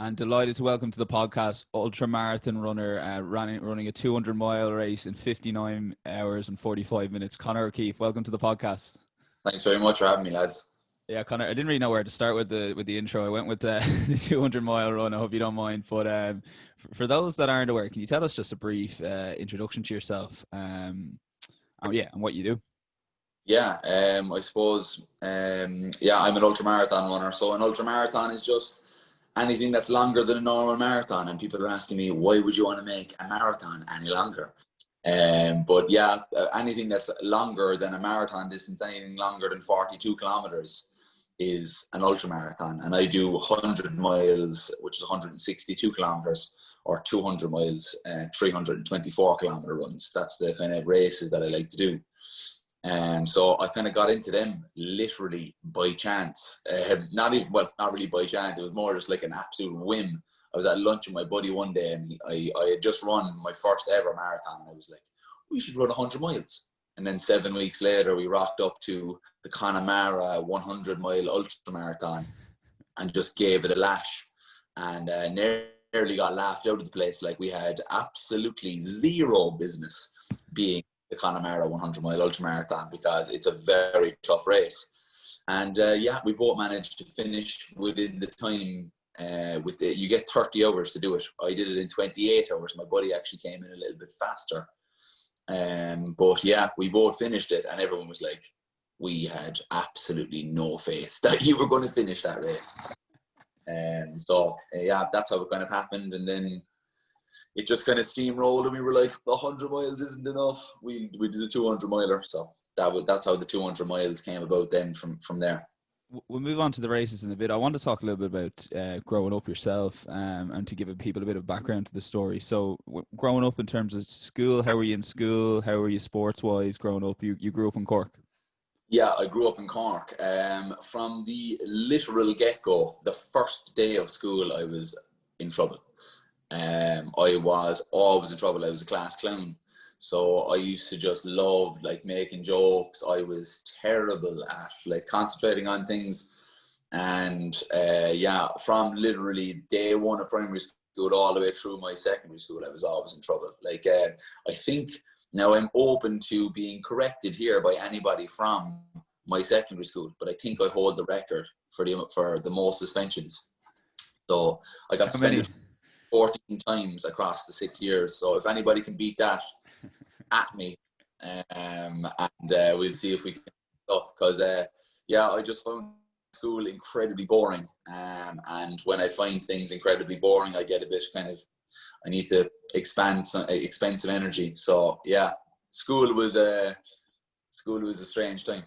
And delighted to welcome to the podcast ultramarathon runner running a 200-mile race in 59 hours and 45 minutes. Conor O'Keefe, welcome to the podcast. Thanks very much for having me, lads. Yeah, Conor, I didn't really know where to start with the intro. I went with the 200-mile run. I hope you don't mind. But for those that aren't aware, can you tell us just a brief introduction to yourself? And what you do. Yeah, I suppose. I'm an ultramarathon runner. So an ultramarathon is just anything that's longer than a normal marathon. And people are asking me, why would you want to make a marathon any longer? Anything that's longer than a marathon distance, anything longer than 42 kilometers is an ultramarathon. And I do 100 miles, which is 162 kilometers, or 200 miles, 324 kilometer runs. That's the kind of races that I like to do. So I kind of got into them literally by chance. Not really by chance. It was more just like an absolute whim. I was at lunch with my buddy one day, and I had just run my first ever marathon. And I was like, we should run 100 miles. And then 7 weeks later, we rocked up to the Connemara 100-mile ultramarathon and just gave it a lash. And nearly got laughed out of the place. Like, we had absolutely zero business being the Connemara 100-mile ultramarathon because it's a very tough race. And we both managed to finish within the time. You get 30 hours to do it. I did it in 28 hours. My buddy actually came in a little bit faster. We both finished it, and everyone was like, we had absolutely no faith that you were going to finish that race. That's how it kind of happened. And then it just kind of steamrolled, and we were like, 100 miles isn't enough. We did a 200-miler. So that's how the 200 miles came about then from there. We'll move on to the races in a bit. I want to talk a little bit about growing up yourself and to give people a bit of background to the story. So growing up in terms of school, how were you in school? How were you sports-wise growing up? You grew up in Cork? Yeah, I grew up in Cork. From the literal get-go, the first day of school, I was in trouble. I was always in trouble. I was a class clown. So I used to just love making jokes. I was terrible at concentrating on things. And from literally day one of primary school all the way through my secondary school, I was always in trouble. I think now I'm open to being corrected here by anybody from my secondary school, but I think I hold the record for the most suspensions. So I got suspended 14 times across the 6 years. So if anybody can beat that, at me, we'll see if we can up, because I just found school incredibly boring, and when I find things incredibly boring, I get a bit I need to expend some energy. So school was a strange time.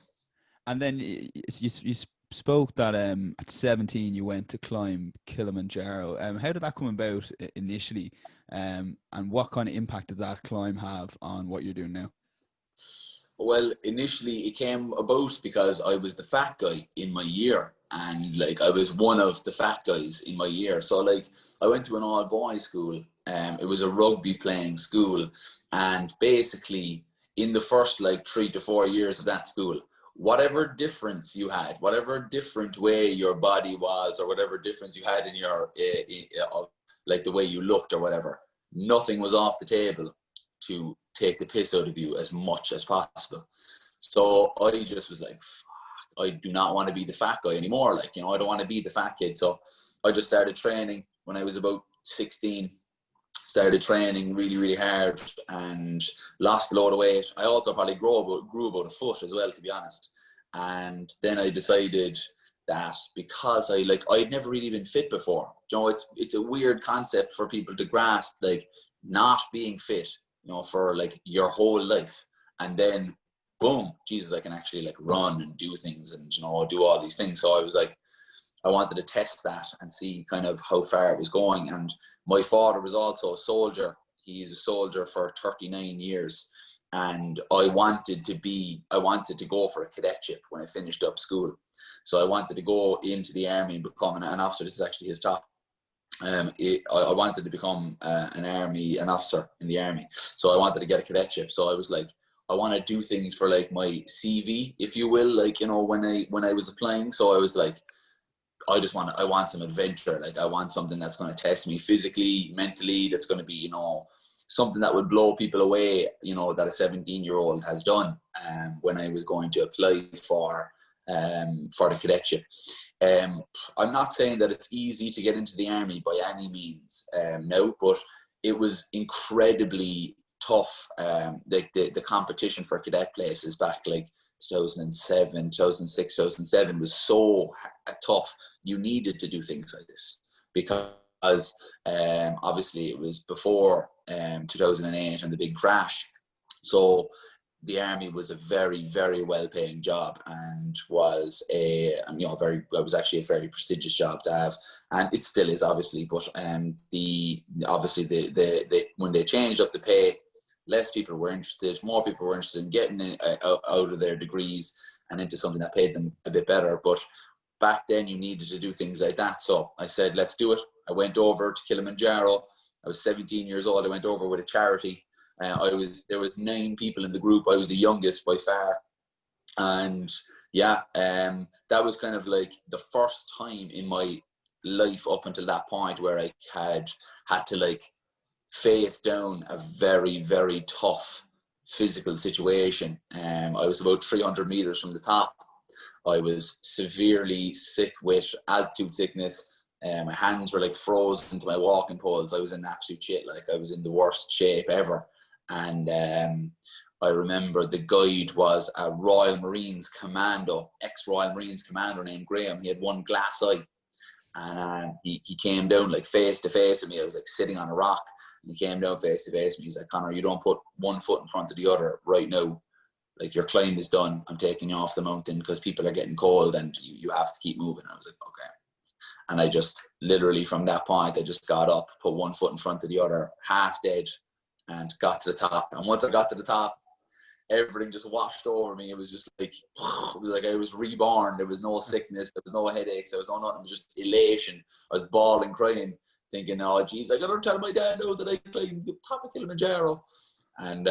And then you spoke that at 17 you went to climb Kilimanjaro. How did that come about initially, and what kind of impact did that climb have on what you're doing now? Well, initially it came about because I was the fat guy in my year, and I was one of the fat guys in my year. So I went to an all boys school. It was a rugby playing school, and basically in the first 3 to 4 years of that school, whatever difference you had, whatever different way your body was, or whatever difference you had in your the way you looked or whatever, nothing was off the table to take the piss out of you as much as possible. So I just was like, fuck, I do not want to be the fat guy anymore. I don't want to be the fat kid. So I just started training when I was about 16. Started training really, really hard and lost a load of weight. I also probably grew about a foot as well, to be honest. And then I decided that because I'd never really been fit before. It's a weird concept for people to grasp, not being fit, for your whole life. And then, boom, Jesus, I can actually run and do things and, do all these things. So I was I wanted to test that and see kind of how far it was going. And my father was also a soldier. He's a soldier for 39 years. And I wanted to go for a cadetship when I finished up school. So I wanted to go into the army and become an officer. This is actually his top. I wanted to become an officer in the army. So I wanted to get a cadetship. So I was I want to do things for my CV, if you will, when I was applying. So I was I want some adventure. Like, I want something that's going to test me physically, mentally, that's going to be, you know, something that would blow people away, you know, that a 17-year-old has done when I was going to apply for the cadetship. I'm not saying that it's easy to get into the army by any means, no, but it was incredibly tough. The competition for cadet places back like 2007, 2006, 2007 was so tough. You needed to do things like this because obviously it was before 2008 and the big crash. So the army was a very, very well-paying job and was was actually a very prestigious job to have, and it still is, obviously. But the when they changed up the pay, less people were interested, more people were interested in getting out of their degrees and into something that paid them a bit better. But back then, you needed to do things like that. So I said, let's do it. I went over to Kilimanjaro. I was 17 years old. I went over with a charity. There was 9 people in the group. I was the youngest by far. And yeah, that was kind of like the first time in my life up until that point where I had to like face down a very, very tough physical situation. I was about 300 meters from the top. I was severely sick with altitude sickness. My hands were like frozen to my walking poles. I was in absolute shit. Like, I was in the worst shape ever. And I remember the guide was a Royal Marines commando, ex-Royal Marines commando named Graham. He had one glass eye. And he came down like face to face with me. I was like sitting on a rock. And he came down face to face with me. He's like, Conor, you don't put one foot in front of the other right now. Like, your climb is done. I'm taking you off the mountain because people are getting cold and you have to keep moving. I was like, okay. And I just literally from that point, I just got up, put one foot in front of the other, half dead, and got to the top. And once I got to the top, everything just washed over me. It was just like, it was like I was reborn. There was no sickness. There was no headaches. There was no nothing. It was just elation. I was bawling, crying, thinking, oh, geez, I got to tell my dad now that I climbed the top of Kilimanjaro. And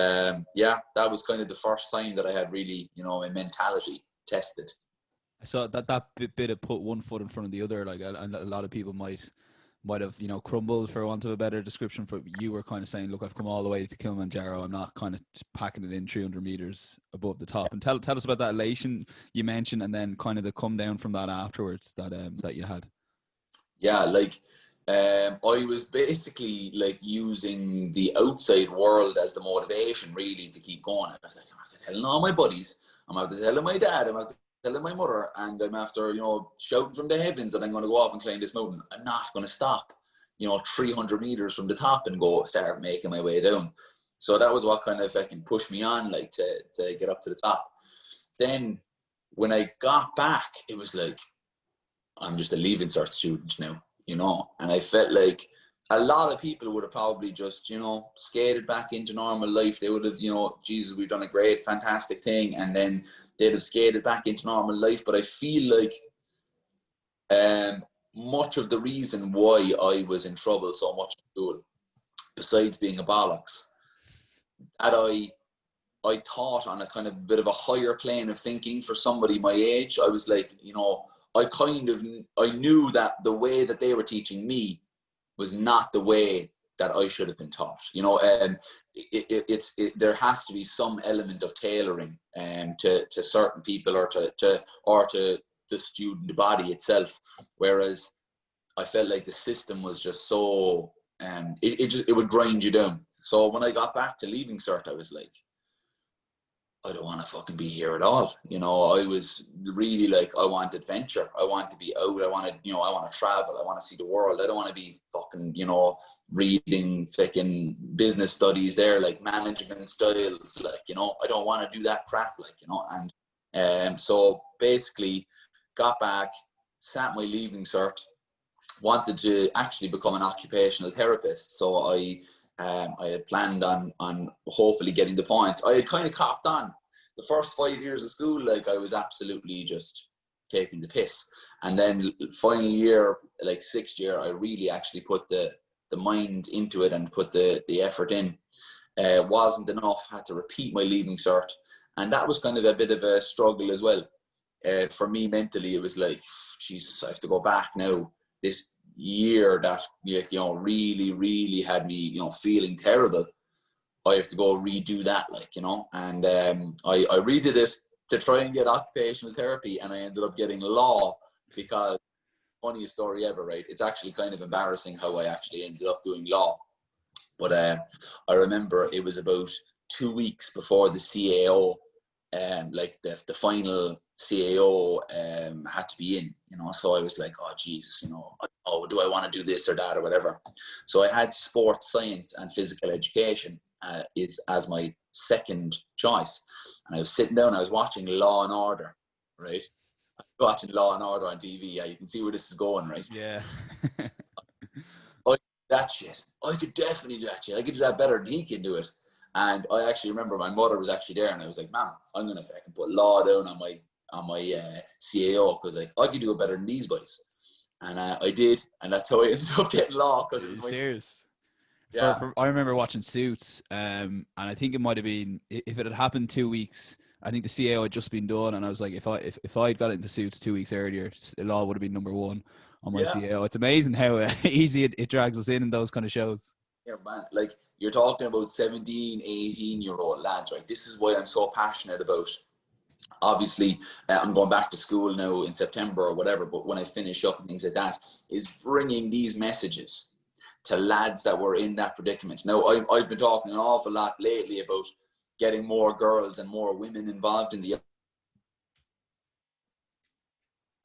yeah, that was kind of the first time that I had really, you know, my mentality tested. So that bit of put one foot in front of the other, like a lot of people might have, you know, crumbled, for want of a better description. For you were kind of saying, look, I've come all the way to Kilimanjaro. I'm not kind of just packing it in 300 meters above the top. And tell us about that elation you mentioned, and then kind of the come down from that afterwards that you had. Yeah, like I was basically like using the outside world as the motivation really to keep going. I was like, I'm after telling all my buddies, I'm after telling my dad, I'm after telling my mother, and I'm after, you know, shouting from the heavens that I'm going to go off and climb this mountain. I'm not going to stop, you know, 300 meters from the top and start making my way down. So that was what kind of fucking pushed me on, like, to get up to the top. Then when I got back, it was like, I'm just a Leaving Cert student now, you know, and I felt like a lot of people would have probably just, you know, skated back into normal life. They would have, you know, Jesus, we've done a great, fantastic thing. And then they'd have skated back into normal life. But I feel like much of the reason why I was in trouble so much in school, besides being a bollocks, that I thought on a kind of bit of a higher plane of thinking for somebody my age. I was like, you know, I knew that the way that they were teaching me was not the way that I should have been taught. You know, there has to be some element of tailoring to certain people or to the student body itself. Whereas I felt like the system was just so it would grind you down. So when I got back to Leaving Cert, I was like, I don't want to fucking be here at all. You know, I was really like, I want adventure. I want to be out. I want to travel. I want to see the world. I don't want to be fucking, you know, reading fucking business studies there, like management styles. Like, you know, I don't want to do that crap, like, you know. And so basically got back, sat my Leaving Cert, wanted to actually become an occupational therapist. So I had planned on hopefully getting the points. I had kind of copped on the first 5 years of school, like I was absolutely just taking the piss. And then final year, like 6th year, I really actually put the mind into it and put the effort in. Wasn't enough, had to repeat my Leaving Cert. And that was kind of a bit of a struggle as well. for me mentally, it was like, Jesus, I have to go back now. This year that, you know, really, really had me, you know, feeling terrible. I have to go redo that, like, you know. And I redid it to try and get occupational therapy, and I ended up getting law because, funniest story ever, right? It's actually kind of embarrassing how I actually ended up doing law. But I remember it was about 2 weeks before the CAO, like the final CAO had to be in, you know. So I was like, oh Jesus, you know, oh, do I want to do this or that or whatever? So I had sports science and physical education is as my second choice, and I was sitting down, I was watching Law and Order, right? Watching Law and Order on TV. Yeah, you can see where this is going, right? Yeah. I that shit. I could definitely do that shit. I could do that better than he can do it. And I actually remember my mother was actually there, and I was like, "Man, I'm gonna fucking put law down on my CAO because like I could do it better than these boys." And I did, and that's how I ended up getting law because Are it was you my serious? yeah. I remember watching Suits, and I think it might have been, if it had happened 2 weeks, I think the CAO had just been done, and I was like, if I'd got into Suits 2 weeks earlier, law would have been number one on my Yeah. CAO. It's amazing how easy it drags us in those kind of shows. Yeah, man. Like, you're talking about 17, 18-year-old lads, right? This is why I'm so passionate about. Obviously, I'm going back to school now in September or whatever, but when I finish up and things like that, is bringing these messages to lads that were in that predicament. Now, I've been talking an awful lot lately about getting more girls and more women involved in the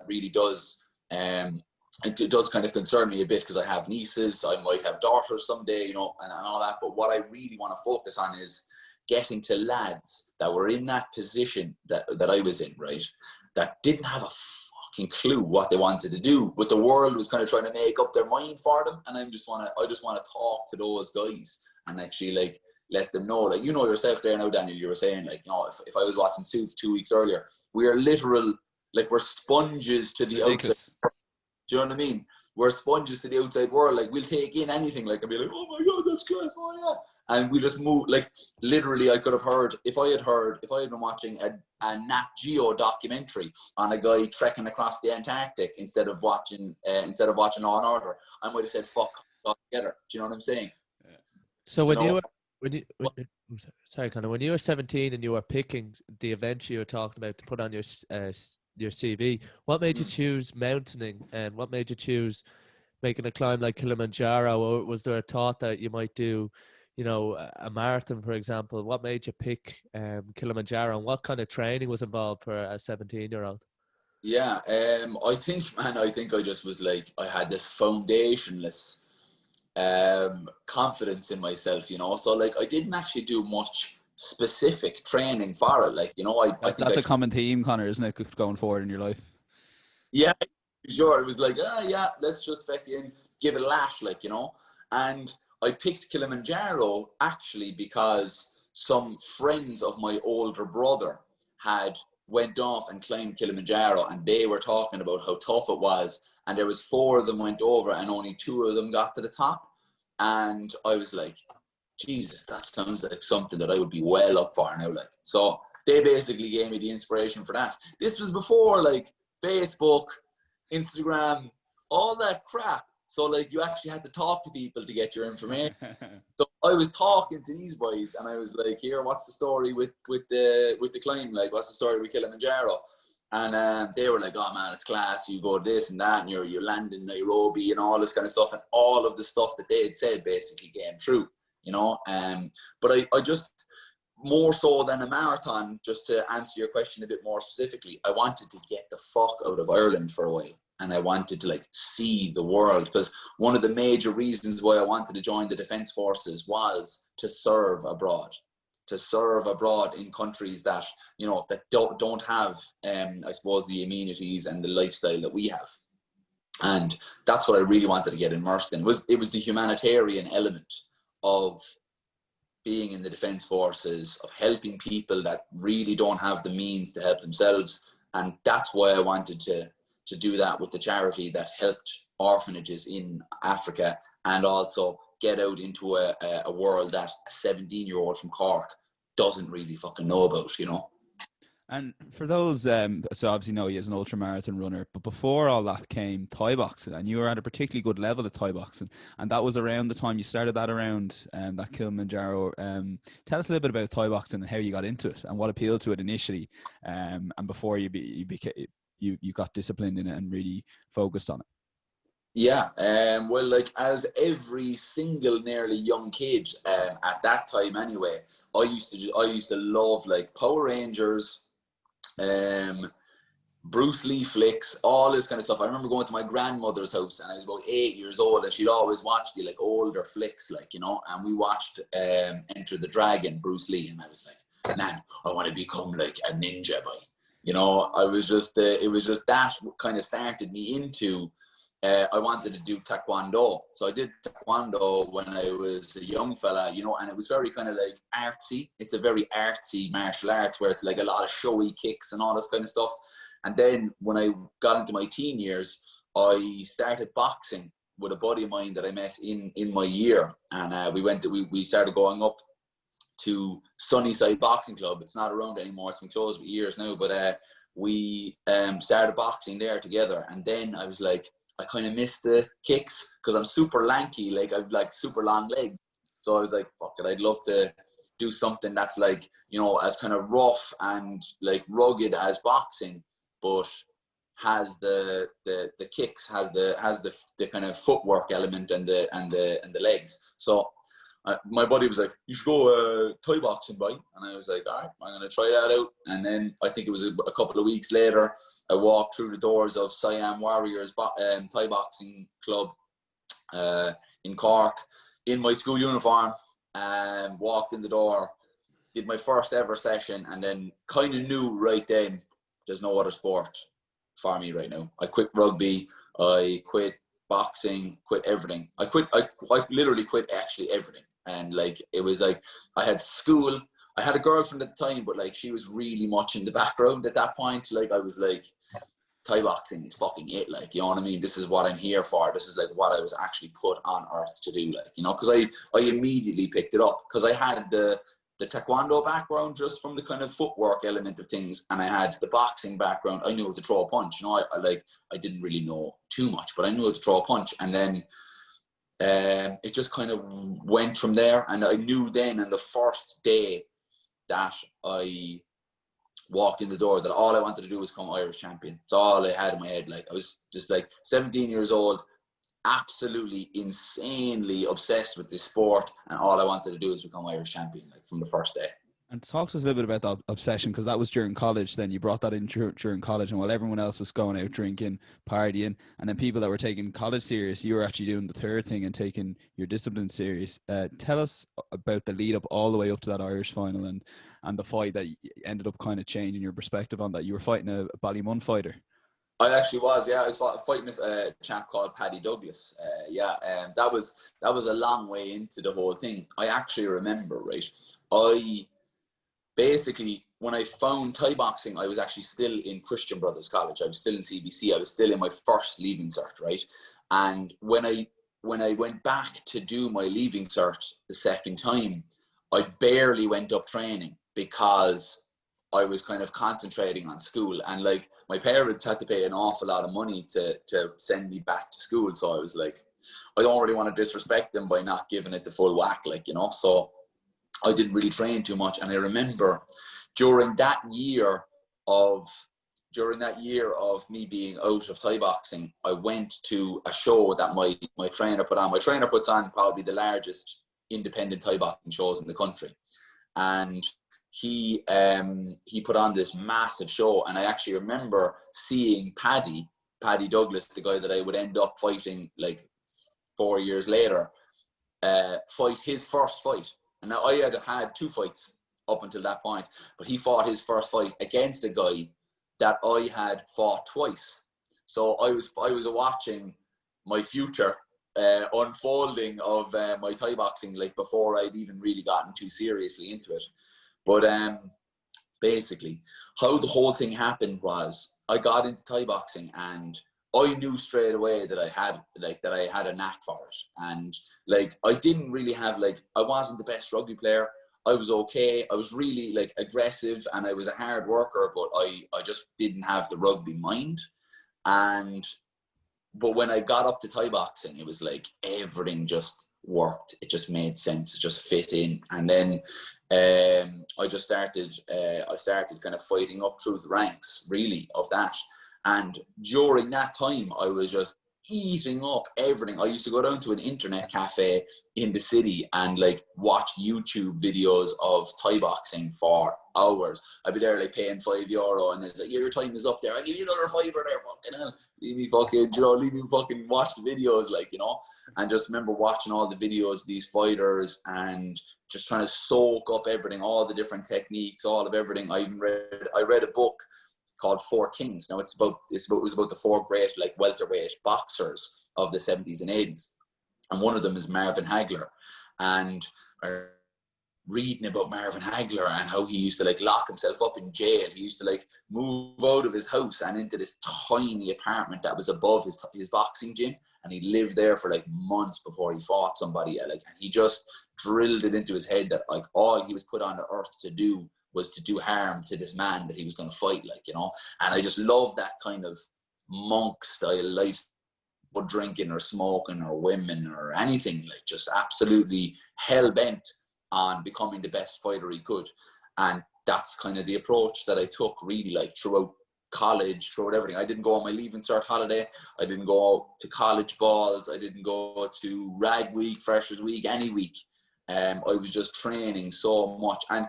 really does it does kind of concern me a bit because I have nieces, I might have daughters someday, you know, and all that. But what I really want to focus on is getting to lads that were in that position that I was in, right? That didn't have a fucking clue what they wanted to do, but the world was kind of trying to make up their mind for them. And I just want to talk to those guys and actually like let them know, like, you know yourself there now, Daniel, you were saying like, you know, if I was watching Suits 2 weeks earlier, we are literal, like, we're sponges to the Ridiculous. outside. Do you know what I mean? We're sponges to the outside world. Like, we'll take in anything. Like, and be like, oh my God, that's class. Oh yeah. And we just move. Like, literally, I could have heard, if I had been watching a Nat Geo documentary on a guy trekking across the Antarctic instead of watching Law and Order, I might have said, fuck, got together. Do you know what I'm saying? So Do you know? sorry, Conor, when you were 17 and you were picking the events you were talking about to put on your CV, what made you choose mountaining, and what made you choose making a climb like Kilimanjaro? Or was there a thought that you might do, you know, a marathon, for example? What made you pick Kilimanjaro, and what kind of training was involved for a 17-year-old? Yeah, I think I just was like, I had this foundationless confidence in myself, you know. So like, I didn't actually do much specific training for it. Like, you know, I think That's a common theme, Conor, isn't it, going forward in your life? yeah, sure. It was like, yeah, let's just fucking give it a lash, like, you know. And I picked Kilimanjaro actually because some friends of my older brother had went off and climbed Kilimanjaro, and they were talking about how tough it was. And there was 4 of them went over, and only 2 of them got to the top. And I was like, Jesus, that sounds like something that I would be well up for now. Like, so they basically gave me the inspiration for that. This was before like Facebook, Instagram, all that crap. So like, you actually had to talk to people to get your information. So I was talking to these boys, and I was like, "Here, what's the story with the climb? Like, what's the story with Kilimanjaro?" And they were like, "Oh man, it's class. You go this and that, and you land in Nairobi and all this kind of stuff." And all of the stuff that they had said basically came true, you know. But I just, more so than a marathon, just to answer your question a bit more specifically, I wanted to get the fuck out of Ireland for a while. And I wanted to like see the world, because one of the major reasons why I wanted to join the Defence Forces was to serve abroad in countries that, you know, that don't have, I suppose, the amenities and the lifestyle that we have. And that's what I really wanted to get immersed in. It was the humanitarian element of being in the Defence Forces, of helping people that really don't have the means to help themselves. And that's why I wanted to do that with the charity that helped orphanages in Africa, and also get out into a world that a 17-year-old from Cork doesn't really fucking know about, you know. And for those, so obviously know you as an ultramarathon runner, but before all that came Thai boxing, and you were at a particularly good level of Thai boxing, and that was around the time you started that around that Kilimanjaro. Tell us a little bit about Thai boxing and how you got into it and what appealed to it initially, and before you got disciplined in it and really focused on it. Yeah, well, like as every single nearly young kid at that time anyway, I used to love like Power Rangers, Bruce Lee flicks, all this kind of stuff. I remember going to my grandmother's house and I was about 8 years old, and she'd always watch the like older flicks, like, you know, and we watched Enter the Dragon, Bruce Lee, and I was like, man, I want to become like a ninja boy. You know, I was just it was just that kind of started me into. I wanted to do taekwondo, so I did taekwondo when I was a young fella, you know, and it was very kind of like artsy. It's a very artsy martial arts where it's like a lot of showy kicks and all this kind of stuff. And then when I got into my teen years, I started boxing with a buddy of mine that I met in my year, and we started going up to Sunnyside Boxing Club. It's not around anymore; it's been closed for years now. But we started boxing there together, and then I was like, I kind of missed the kicks because I'm super lanky, like I've like super long legs. So I was like, fuck it, I'd love to do something that's like, you know, as kind of rough and like rugged as boxing, but has the kicks, has the kind of footwork element and the legs. So my buddy was like, you should go Thai boxing, boy. And I was like, all right, I'm going to try that out. And then I think it was a couple of weeks later, I walked through the doors of Siam Warriors Thai boxing club in Cork in my school uniform, and walked in the door, did my first ever session, and then kind of knew right then there's no other sport for me right now. I quit rugby, I quit boxing, quit everything. I literally quit actually everything. And like, it was like, I had school, I had a girlfriend at the time, but like, she was really much in the background at that point. Like, I was like, Thai boxing is fucking it. Like, you know what I mean? This is what I'm here for. This is like what I was actually put on earth to do. Like, you know, because I immediately picked it up because I had the taekwondo background just from the kind of footwork element of things, and I had the boxing background. I knew how to throw a punch. You know, I didn't really know too much, but I knew how to throw a punch. And then it just kind of went from there. And I knew then on the first day that I walked in the door that all I wanted to do was become Irish champion. It's all I had in my head. Like, I was just like 17 years old, absolutely insanely obsessed with this sport, and all I wanted to do is become Irish champion, like, from the first day. And talk to us a little bit about that obsession, because that was during college. Then you brought that in during college, and while everyone else was going out drinking, partying, and then people that were taking college serious, you were actually doing the third thing and taking your discipline serious. Tell us about the lead up all the way up to that Irish final and the fight that ended up kind of changing your perspective on that. You were fighting a Ballymun fighter. I actually was, yeah. I was fighting a chap called Paddy Douglas. That was a long way into the whole thing. I actually remember, right? Basically, when I found Thai boxing, I was actually still in Christian Brothers College. I was still in CBC. I was still in my first leaving cert, right? And when I went back to do my leaving cert the second time, I barely went up training because I was kind of concentrating on school. And like, my parents had to pay an awful lot of money to send me back to school. So I was like, I don't really want to disrespect them by not giving it the full whack, like, you know. So I didn't really train too much. And I remember during that year of me being out of Thai boxing, I went to a show that my trainer put on. My trainer puts on probably the largest independent Thai boxing shows in the country. And he put on this massive show. And I actually remember seeing Paddy Douglas, the guy that I would end up fighting like 4 years later, fight his first fight. And now I had two fights up until that point, but he fought his first fight against a guy that I had fought twice. So I was watching my future unfolding of my Thai boxing, like, before I'd even really gotten too seriously into it. But basically, how the whole thing happened was I got into Thai boxing, and I knew straight away that I had a knack for it. And like, I didn't really have, like, I wasn't the best rugby player. I was okay. I was really like aggressive and I was a hard worker, but I just didn't have the rugby mind. But when I got up to Thai boxing, it was like everything just worked. It just made sense. It just fit in. And then I started kind of fighting up through the ranks, really, of that. And during that time, I was just eating up everything. I used to go down to an internet cafe in the city and like watch YouTube videos of Thai boxing for hours. I'd be there like paying €5 and it's like, yeah, your time is up there. I'll give you another fiver there, fucking hell. Leave me fucking watch the videos, like, you know. And just remember watching all the videos of these fighters and just trying to soak up everything, all the different techniques, all of everything. I read a book called Four Kings. Now it was about the four great like welterweight boxers of the 70s and 80s, and one of them is Marvin Hagler. And reading about Marvin Hagler and how he used to like lock himself up in jail. He used to like move out of his house and into this tiny apartment that was above his boxing gym, and he lived there for like months before he fought somebody. And he just drilled it into his head that like all he was put on the earth to do was to do harm to this man that he was going to fight, like, you know. And I just love that kind of monk style life, drinking or smoking or women or anything, like just absolutely hell-bent on becoming the best fighter he could. And that's kind of the approach that I took, really, like throughout college, throughout everything. I didn't go on my Leaving Cert holiday. I didn't go to college balls. I didn't go to rag week, freshers week, any week. I was just training so much. And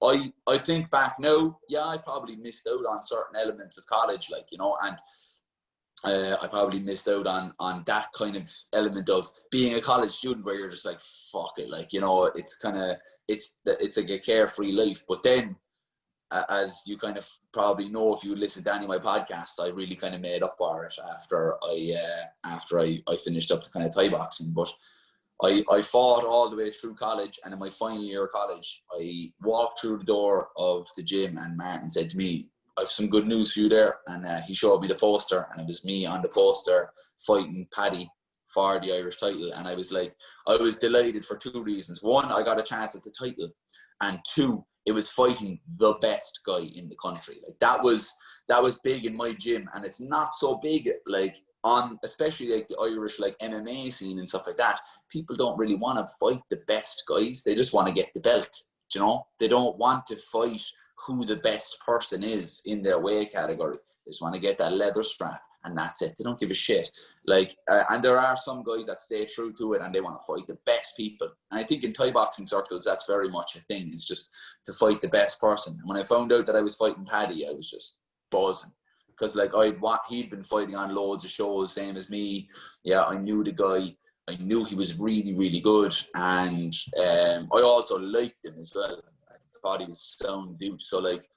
I think back now, yeah, I probably missed out on certain elements of college, like, you know, and I probably missed out on that kind of element of being a college student where you're just like, fuck it, like, you know, it's like a carefree life. But then, as you kind of probably know if you listen to any of my podcasts, I really kind of made up for it after I finished up the kind of Thai boxing. But I fought all the way through college, and in my final year of college, I walked through the door of the gym and Martin said to me, I have some good news for you there. And he showed me the poster, and it was me on the poster fighting Paddy for the Irish title. And I was delighted for two reasons. One, I got a chance at the title, and two, it was fighting the best guy in the country. Like that was big in my gym, and it's not so big like on especially like the Irish like MMA scene and stuff like that. People don't really want to fight the best guys. They just want to get the belt, you know. They don't want to fight who the best person is in their weight category. They just want to get that leather strap, and that's it. They don't give a shit. Like, and there are some guys that stay true to it and they want to fight the best people. And I think in Thai boxing circles, that's very much a thing. It's just to fight the best person. And when I found out that I was fighting Paddy, I was just buzzing. Because like he'd been fighting on loads of shows, same as me. Yeah, I knew the guy. I knew he was really, really good. And I also liked him as well. I thought he was a sound dude. So like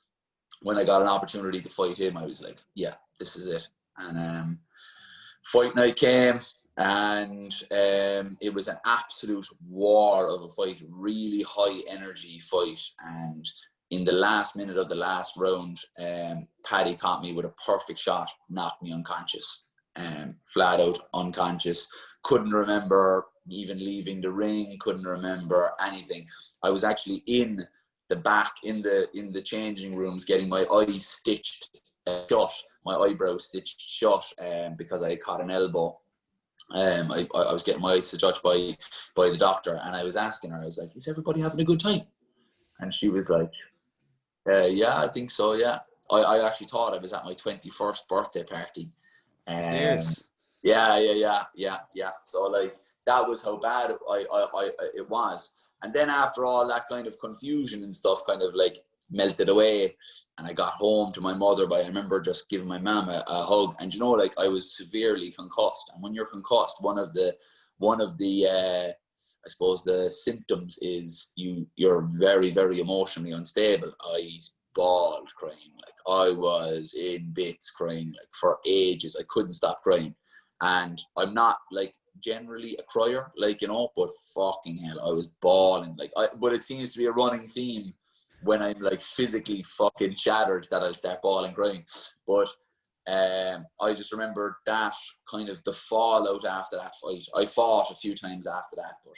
when I got an opportunity to fight him, I was like, yeah, this is it. And fight night came, and it was an absolute war of a fight, really high energy fight. And in the last minute of the last round, Paddy caught me with a perfect shot, knocked me unconscious, flat out unconscious. Couldn't remember even leaving the ring, couldn't remember anything. I was actually in the back, in the changing rooms, getting my eye stitched shut, my eyebrow stitched shut, because I had caught an elbow. I was getting my eyes stitched by the doctor, and I was asking her, I was like, is everybody having a good time? And she was like, yeah, I think so, yeah. I actually thought I was at my 21st birthday party. Cheers. Yeah. So like that was how bad it was. And then after all that kind of confusion and stuff kind of like melted away, and I got home to my mother, I remember just giving my mom a hug. And you know, like I was severely concussed. And when you're concussed, one of the I suppose the symptoms is you're very, very emotionally unstable. I bawled crying, like I was in bits crying, like for ages. I couldn't stop crying. And I'm not like generally a crier, like, you know, but fucking hell, I was bawling. But it seems to be a running theme when I'm like physically fucking shattered that I'll start bawling crying. But I just remember that kind of the fallout after that fight. I fought a few times after that, but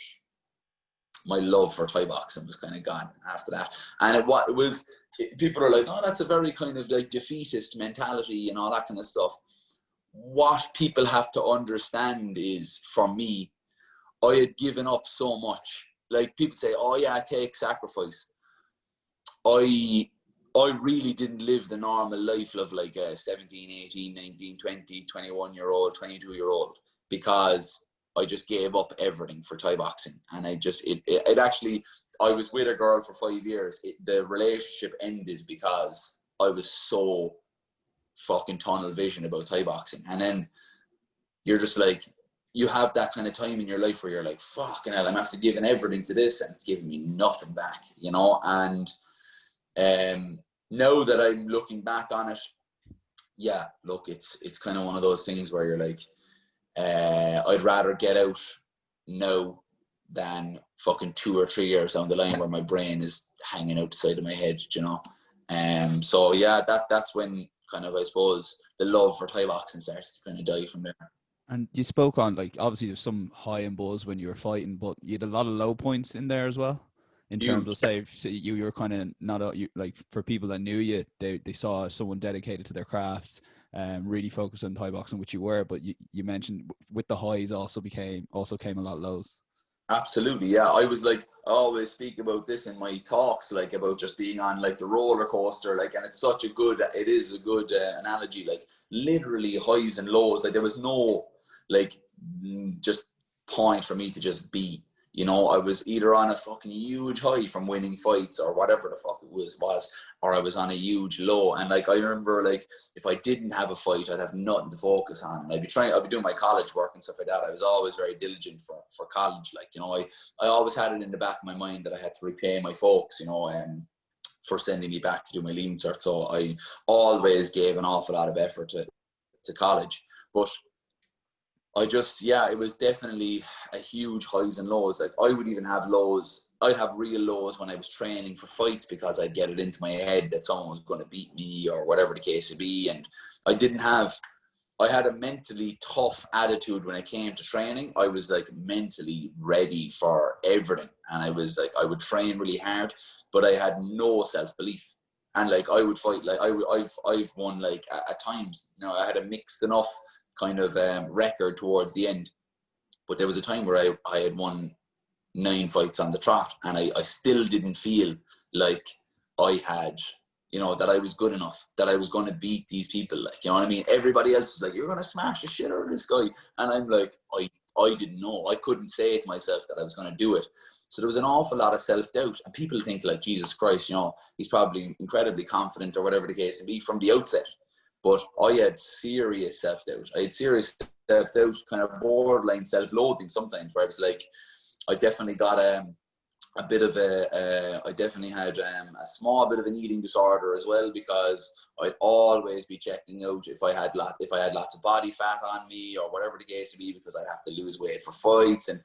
my love for Thai boxing was kind of gone after that. And it was, people are like, oh, that's a very kind of like defeatist mentality and all that kind of stuff. What people have to understand is, for me, I had given up so much. Like, people say, oh yeah, take sacrifice. I really didn't live the normal life of like a 17, 18, 19, 20, 21-year-old, 22-year-old, because I just gave up everything for Thai boxing. And I just, it actually, I was with a girl for 5 years. The relationship ended because I was so fucking tunnel vision about Thai boxing. And then you're just like, you have that kind of time in your life where you're like, fucking hell, I'm after giving everything to this and it's giving me nothing back, you know? And now that I'm looking back on it, yeah, look, it's kind of one of those things where you're like, I'd rather get out now than fucking 2 or 3 years down the line where my brain is hanging out the side of my head, you know? So yeah, that's when kind of, I suppose, the love for Thai boxing started to kind of die from there. And you spoke on, like, obviously there's some high and buzz when you were fighting, but you had a lot of low points in there as well. In terms of, say you were kind of not like, for people that knew you, they saw someone dedicated to their crafts, really focused on Thai boxing, which you were. But you mentioned with the highs came a lot of lows. Absolutely, yeah. I was like, I always speak about this in my talks, like about just being on like the roller coaster, like, and it is a good analogy, like literally highs and lows. Like, there was no like just point for me to just be. You know, I was either on a fucking huge high from winning fights or whatever the fuck it was, or I was on a huge low. And like, I remember, like, if I didn't have a fight, I'd have nothing to focus on. And I'd be doing my college work and stuff like that. I was always very diligent for college. Like, you know, I always had it in the back of my mind that I had to repay my folks, you know, for sending me back to do my Leaving Cert. So I always gave an awful lot of effort to college. But I just, yeah, it was definitely a huge highs and lows. Like, I would even have lows. I'd have real lows when I was training for fights, because I'd get it into my head that someone was going to beat me or whatever the case would be. And I had a mentally tough attitude when it came to training. I was like mentally ready for everything. And I was like, I would train really hard, but I had no self-belief. And like, I would fight, like I've won, like, at times, you know, I had a mixed enough kind of record towards the end, but there was a time where I had won 9 fights on the trot, and I still didn't feel like I had, you know, that I was good enough, that I was going to beat these people. Like, you know what I mean? Everybody else was like, you're going to smash the shit out of this guy. And I'm like, I didn't know. I couldn't say to myself that I was going to do it. So there was an awful lot of self-doubt. And people think, like, Jesus Christ, you know, he's probably incredibly confident or whatever the case may be from the outset. But I had serious self-doubt. I had serious self-doubt, kind of borderline self-loathing sometimes, where I was like, I definitely got I definitely had a small bit of an eating disorder as well, because I'd always be checking out if I had lots of body fat on me or whatever the case would be, because I'd have to lose weight for fights, and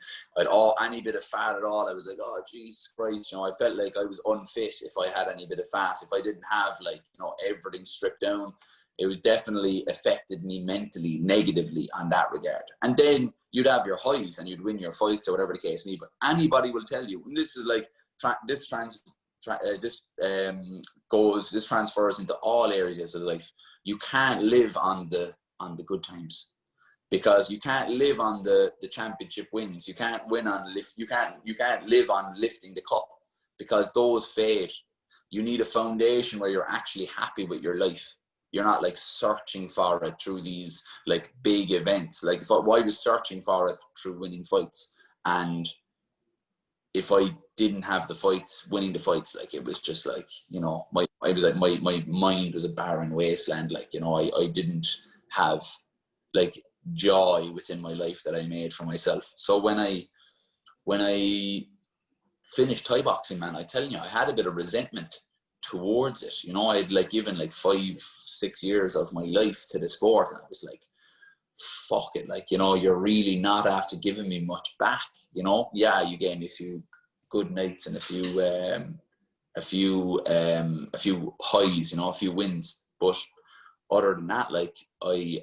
any bit of fat at all, I was like, oh Jesus Christ, you know, I felt like I was unfit if I had any bit of fat, if I didn't have, like, you know, everything stripped down. It was definitely affected me mentally negatively on that regard. And then you'd have your highs and you'd win your fights or whatever the case may be. But anybody will tell you, and this is like, this transfers into all areas of life. You can't live on the good times, because you can't live on the championship wins. You can't win on you can't live on lifting the cup, because those fade. You need a foundation where you're actually happy with your life. You're not like searching for it through these like big events. Like, if I was searching for it through winning fights, and if I didn't have the fights, winning the fights, like, it was just like, you know, my mind was a barren wasteland. Like, you know, I didn't have like joy within my life that I made for myself. So when I finished Thai boxing, man, I tell you, I had a bit of resentment towards it. You know, I'd like given like 5-6 years of my life to the sport, and I was like, fuck it, like, you know, you're really not after giving me much back. You know, yeah, you gave me a few good nights and a few highs, you know, a few wins, but other than that, like, I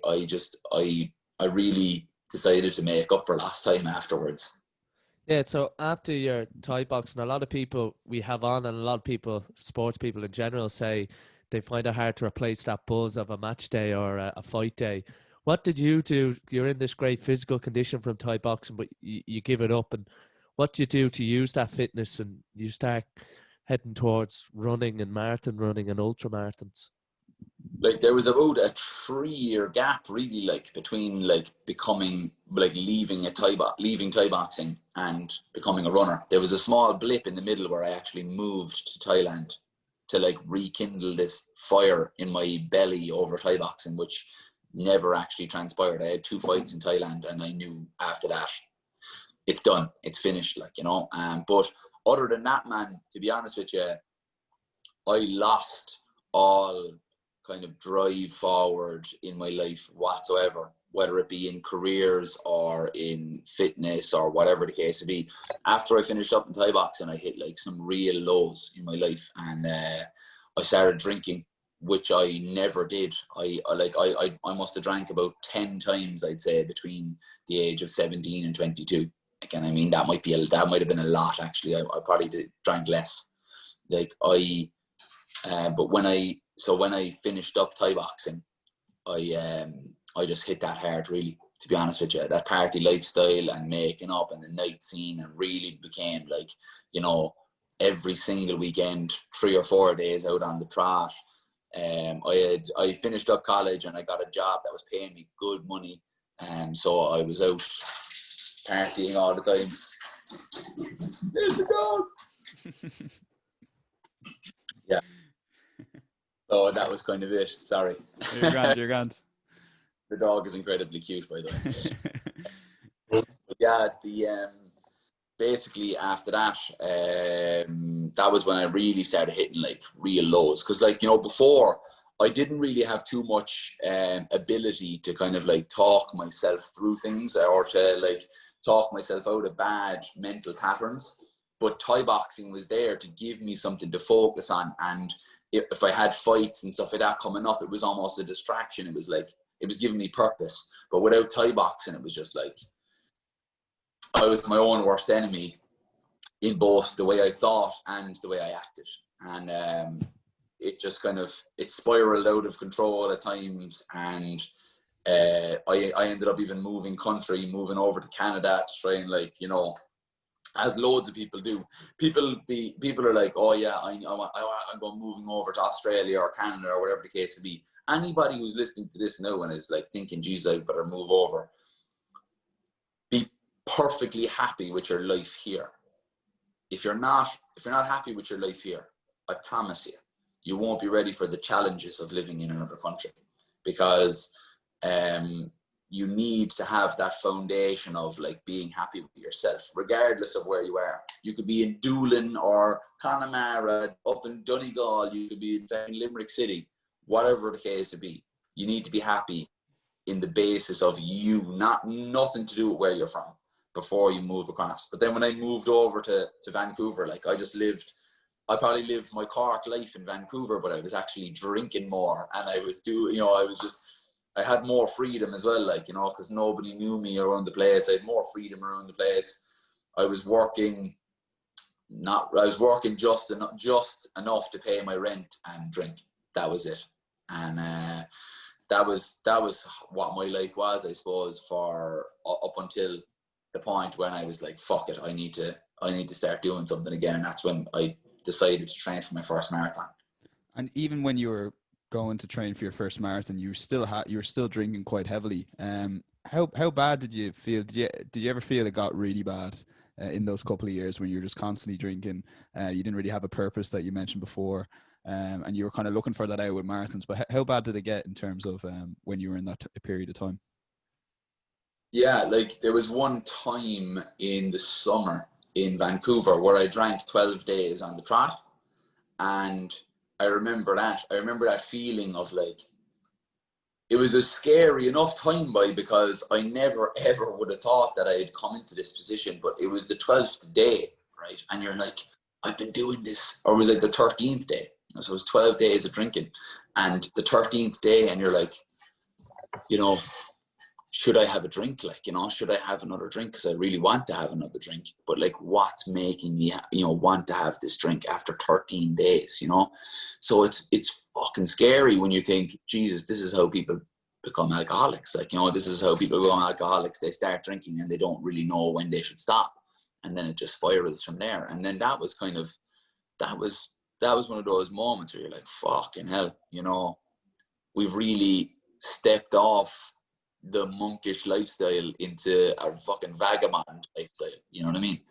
really decided to make up for last time afterwards. Yeah, so after your Thai boxing, a lot of people we have on, and a lot of people, sports people in general, say they find it hard to replace that buzz of a match day or a fight day. What did you do? You're in this great physical condition from Thai boxing, but you give it up. And what do you do to use that fitness and you start heading towards running and marathon running and ultra marathons? Like there was about a 3-year gap really, like between like becoming like leaving Thai boxing and becoming a runner. There was a small blip in the middle where I actually moved to Thailand to like rekindle this fire in my belly over Thai boxing, which never actually transpired. I had 2 fights in Thailand and I knew after that it's done, it's finished, like, you know. But other than that, man, to be honest with you, I lost all kind of drive forward in my life whatsoever, whether it be in careers or in fitness or whatever the case may be. After I finished up in Thai boxing, I hit like some real lows in my life, and I started drinking, which I never did. I must have drank about 10 times, I'd say, between the age of 17 and 22. Again, I mean, that might have been a lot, actually. I probably drank less. But when I finished up Thai boxing, I just hit that hard, really, to be honest with you. That party lifestyle and making up and the night scene, and really became like, you know, every single weekend, 3 or 4 days out on the trot. I finished up college and I got a job that was paying me good money, and so I was out partying all the time. There's the dog. Yeah. So that was kind of it. Sorry. You're grand. You're grand. The dog is incredibly cute, by the way. But yeah, basically after that, that was when I really started hitting like real lows. Because, like, you know, before I didn't really have too much ability to kind of like talk myself through things, or to like talk myself out of bad mental patterns. But Thai boxing was there to give me something to focus on, and if I had fights and stuff like that coming up, it was almost a distraction. It was like, it was giving me purpose. But without Thai boxing, it was just like, I was my own worst enemy in both the way I thought and the way I acted. And it just kind of, it spiraled out of control at times. And I ended up even moving over to Canada to try and, like, you know, as loads of people do. People are like, oh yeah, I'm going moving over to Australia or Canada or whatever the case may be. Anybody who's listening to this now and is like thinking, Jesus, I better move over, be perfectly happy with your life here. If you're not happy with your life here, I promise you won't be ready for the challenges of living in another country, because you need to have that foundation of like being happy with yourself, regardless of where you are. You could be in Doolin or Connemara, up in Donegal, you could be in Limerick City, whatever the case would be. You need to be happy in the basis of you, nothing to do with where you're from, before you move across. But then when I moved over to Vancouver, like, I probably lived my Cork life in Vancouver, but I was actually drinking more, and I had more freedom as well, like, you know, because nobody knew me around the place. I had more freedom around the place. I was working just enough to pay my rent and drink. That was it. And that was what my life was, I suppose, for up until the point when I was like, fuck it, I need to start doing something again. And that's when I decided to train for my first marathon. And even when you were going to train for your first marathon, you were still drinking quite heavily. How bad did you feel? Did you ever feel it got really bad in those couple of years when you were just constantly drinking? You didn't really have a purpose that you mentioned before, and you were kind of looking for that out with marathons. But how bad did it get in terms of when you were in that period of time? Yeah, like there was one time in the summer in Vancouver where I drank 12 days on the trot, and I remember that feeling of like, it was a scary enough time because I never ever would have thought that I had come into this position, but it was the 12th day, right? And you're like, I've been doing this, or it was like the 13th day. So it was 12 days of drinking, and the 13th day, and you're like, you know, should I have a drink? Like, you know, should I have another drink? Because I really want to have another drink. But like, what's making me, you know, want to have this drink after 13 days, you know? So it's fucking scary when you think, Jesus, this is how people become alcoholics. Like, you know, this is how people become alcoholics. They start drinking and they don't really know when they should stop. And then it just spirals from there. And then that was one of those moments where you're like, fucking hell, you know, we've really stepped off the monkish lifestyle into a fucking vagabond lifestyle. You know what I mean?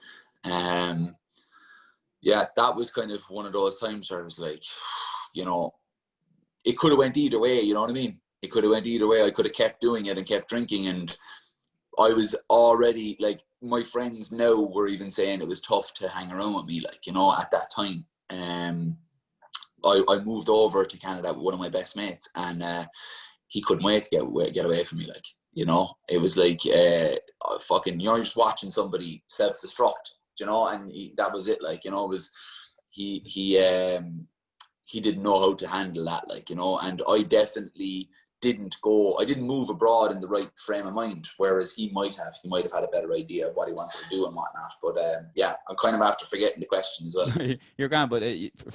Yeah, that was kind of one of those times where I was like, you know, it could have went either way. You know what I mean? It could have went either way. I could have kept doing it and kept drinking, and I was already like, my friends now were even saying it was tough to hang around with me, like, you know, at that time. I moved over to Canada with one of my best mates, and he couldn't wait to get away from me. Like, you know, it was like fucking, you're just watching somebody self-destruct, you know, and that was it. Like, you know, it was he didn't know how to handle that, like, you know, and I definitely didn't move abroad in the right frame of mind, whereas he might have had a better idea of what he wanted to do and whatnot. But yeah, I'm kind of after forgetting the question as well. You're gone, but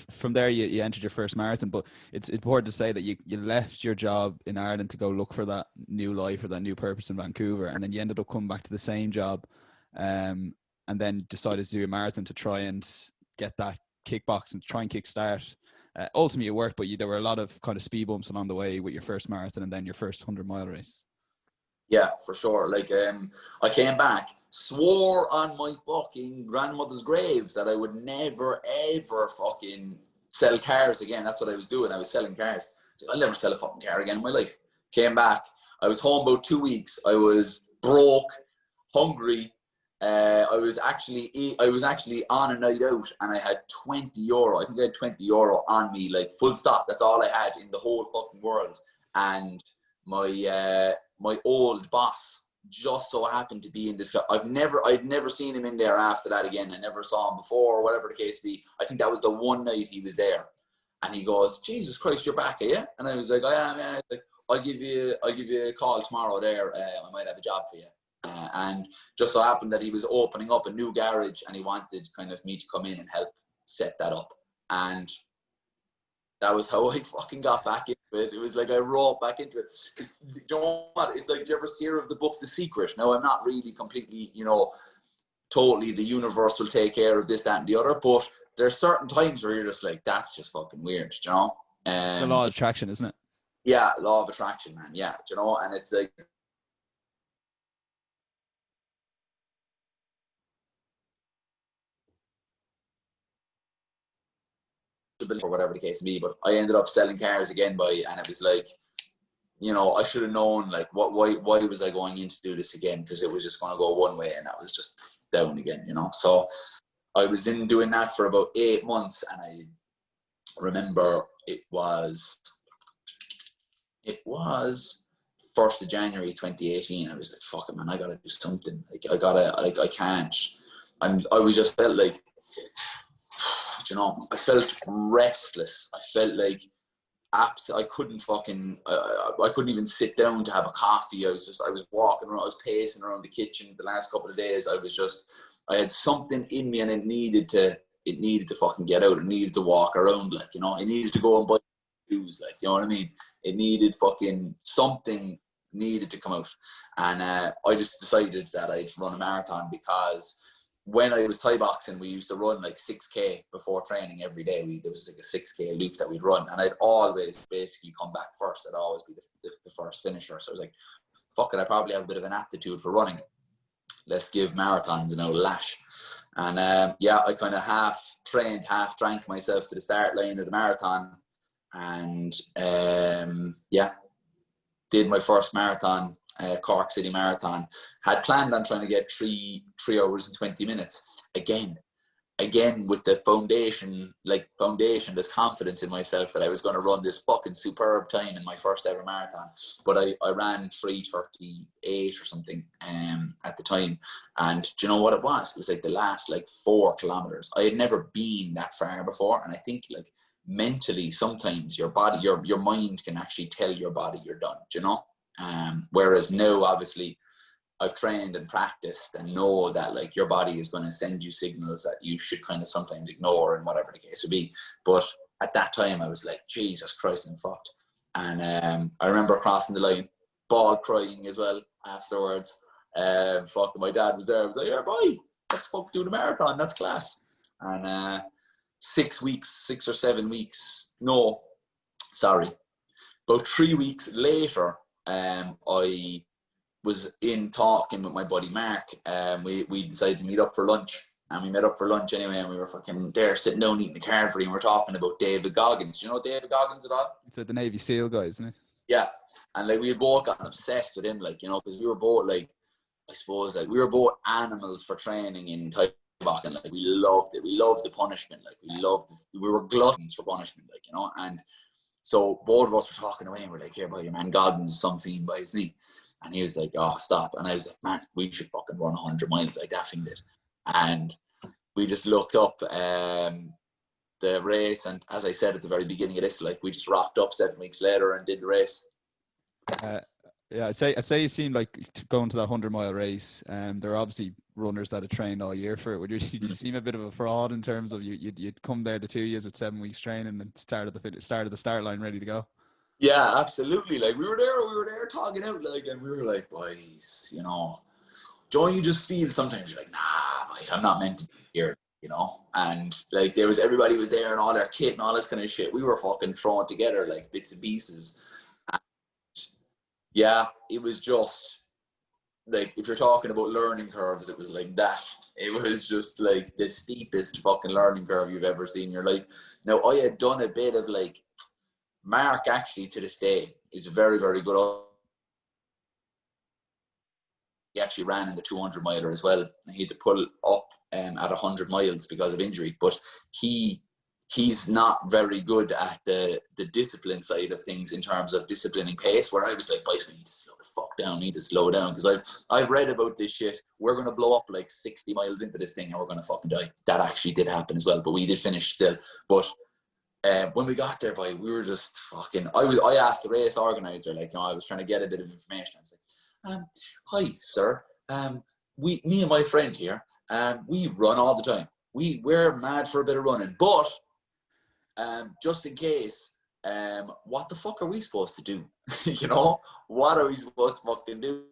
from there you entered your first marathon. But it's important to say that you left your job in Ireland to go look for that new life or that new purpose in Vancouver, and then you ended up coming back to the same job, and then decided to do a marathon to try and get that kickbox and try and kickstart. Ultimately it worked, but there were a lot of kind of speed bumps along the way with your first marathon and then your first 100-mile race. Yeah, for sure. Like, I came back, swore on my fucking grandmother's grave that I would never, ever fucking sell cars again. That's what I was doing. I was selling cars. Like, I'll never sell a fucking car again in my life. Came back. I was home about 2 weeks. I was broke, hungry. I was actually on a night out, and I had €20. I think I had €20 on me, like, full stop. That's all I had in the whole fucking world. And my old boss just so happened to be in this. I'd never seen him in there after that again. I never saw him before, or whatever the case be. I think that was the one night he was there, and he goes, "Jesus Christ, you're back, are you?" And I was like, "I am." Yeah. Like, I'll give you a call tomorrow. There, I might have a job for you. And just so happened that he was opening up a new garage, and he wanted kind of me to come in and help set that up. And that was how I fucking got back into it. It was like I wrote back into it. It's, you know what? It's like, do you ever hear of the book The Secret? Now, I'm not really completely, you know, totally the universe will take care of this, that, and the other, but there's certain times where you're just like, that's just fucking weird, you know? It's the law of attraction, isn't it? Yeah, law of attraction, man. Yeah, you know, and it's like, or whatever the case may be, but I ended up selling cars again and it was like, you know, I should have known, like, why was I going in to do this again? Because it was just going to go one way, and that was just down again, you know. So I was in doing that for about 8 months, and I remember it was 1st of January 2018. I was like, fuck it, man, I gotta do something. Like, I can't. I was just felt like, you know, I felt restless. I felt like I couldn't I couldn't even sit down to have a coffee. I was walking around, I was pacing around the kitchen the last couple of days. I had something in me, and it needed to fucking get out. It needed to walk around, like, you know, I needed to go and buy shoes, like, you know what I mean? It needed something needed to come out. And I just decided that I'd run a marathon, because when I was Thai boxing, we used to run like 6K before training every day. There was like a 6K loop that we'd run, and I'd always basically come back first. I'd always be the first finisher. So I was like, fuck it, I probably have a bit of an aptitude for running. Let's give marathons an old lash. And yeah, I kind of half trained, half drank myself to the start line of the marathon. And yeah, did my first marathon, Cork City Marathon. Had planned on trying to get 3 hours and 20 minutes. Again with the foundation, there's confidence in myself that I was going to run this fucking superb time in my first ever marathon. But I ran 3:38 or something at the time. And do you know what it was? It was like the last 4 kilometers. I had never been that far before, and I think mentally sometimes your body, your mind can actually tell your body you're done, do you know? Whereas now, obviously, I've trained and practiced and know that like your body is going to send you signals that you should kind of sometimes ignore and whatever the case would be. But at that time I was like, Jesus Christ, I'm fucked. And I remember crossing the line, ball crying as well afterwards. Fucking my dad was there. I was like, yeah, boy, let's fuck do the marathon. That's class. And 6 or 7 weeks, no, sorry, about 3 weeks later, I was in talking with my buddy Mark. We decided to meet up for lunch, and we met up for lunch anyway, and we were fucking there sitting down eating the carvery, and we're talking about David Goggins. You know David Goggins at all? It's like the Navy SEAL guy, isn't it? Yeah, and like we had both gotten obsessed with him, like, you know, because we were both like, I suppose, like we were both animals for training in Thai boxing. Like we loved it. We loved the punishment. Like we were gluttons for punishment, like, you know. And so both of us were talking away, and we're like, here, boy, your man Goggins is some fiend by his knee. And he was like, oh, stop. And I was like, man, we should fucking run 100 miles like that thing did. And we just looked up the race. And as I said at the very beginning of this, like we just rocked up 7 weeks later and did the race. Yeah, I'd say you seemed like going to that 100-mile race. There are obviously runners that have trained all year for it. Would you seem a bit of a fraud in terms of you'd come there the 2 years with 7 weeks training and started the start line ready to go? Yeah, absolutely. Like we were there talking out, like, and we were like, boys, you know, don't you just feel sometimes you're like, nah, boy, I'm not meant to be here, you know? And like everybody was there and all their kit and all this kind of shit. We were fucking thrown together like bits and pieces. And yeah, it was just like, if you're talking about learning curves, it was like that. It was just like the steepest fucking learning curve you've ever seen in your life. Now, I had done a bit of like, Mark actually to this day is very, very good. He actually ran in the 200 miler as well. And he had to pull up at 100 miles because of injury. But he's not very good at the discipline side of things in terms of disciplining pace, where I was like, boys, we need to slow the fuck down, because I've read about this shit. We're going to blow up like 60 miles into this thing and we're going to fucking die. That actually did happen as well, but we did finish still. But when we got there, boy, we were just fucking. I asked the race organizer, like, you know, I was trying to get a bit of information. I was like, "Hi, sir. Me and my friend here, we run all the time. We're mad for a bit of running, but just in case, what the fuck are we supposed to do? You know, what are we supposed to fucking do?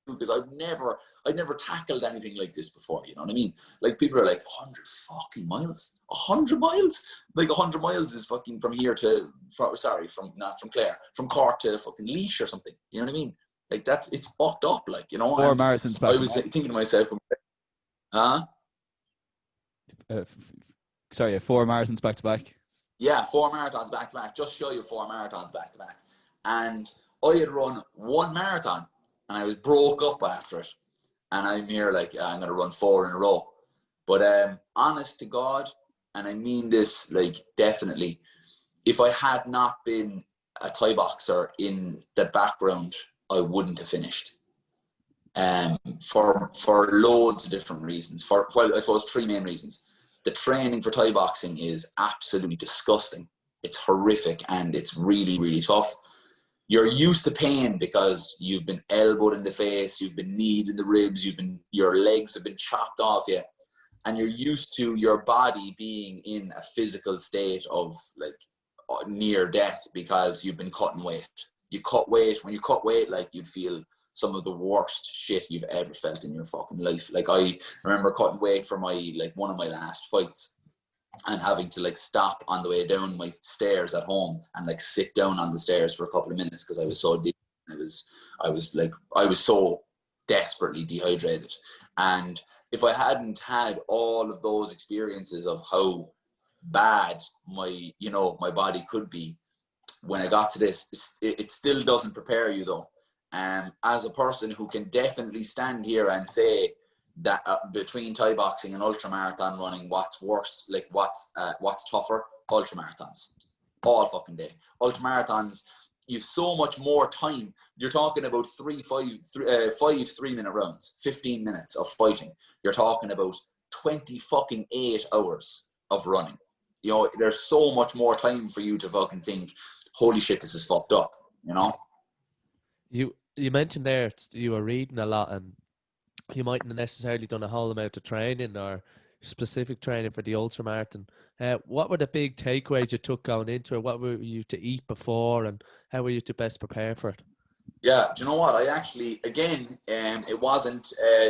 Because I'd never tackled anything like this before, you know what I mean? Like, people are like, 100 fucking miles? 100 miles? Like, 100 miles is fucking from here to, not from Clare, from Cork to fucking Laois or something, you know what I mean? Like, it's fucked up, like, you know? 4 marathons back. I was thinking to myself, huh? 4 marathons back to back. Yeah, 4 marathons back to back, just show you 4 marathons back to back. And I had run 1 marathon, and I was broke up after it. And I'm here like, I'm going to run 4 in a row. But honest to God, and I mean this like definitely, if I had not been a Thai boxer in the background, I wouldn't have finished. For loads of different reasons. Well, I suppose 3 main reasons. The training for Thai boxing is absolutely disgusting. It's horrific and it's really, really tough. You're used to pain because you've been elbowed in the face, you've been kneed in the ribs, your legs have been chopped off you, and you're used to your body being in a physical state of like near death because you've been cutting weight. You cut weight. When you cut weight, like, you'd feel some of the worst shit you've ever felt in your fucking life. Like, I remember cutting weight for one of my last fights, and having to like stop on the way down my stairs at home and like sit down on the stairs for a couple of minutes because I was so deep. I was so desperately dehydrated. And if I hadn't had all of those experiences of how bad my body could be, when I got to this, it still doesn't prepare you though. As a person who can definitely stand here and say that between Thai boxing and ultramarathon running, what's worse, like what's tougher? Ultramarathons, all fucking day. Ultramarathons, you've so much more time. You're talking about 5 3-minute rounds, 15 minutes of fighting. You're talking about 28 hours of running. You know, there's so much more time for you to fucking think, holy shit, this is fucked up. you know. You mentioned there you were reading a lot, and you mightn't have necessarily done a whole amount of training or specific training for the ultramarathon. What were the big takeaways you took going into it? What were you to eat before, and how were you to best prepare for it? Yeah, do you know what? I actually, again, it wasn't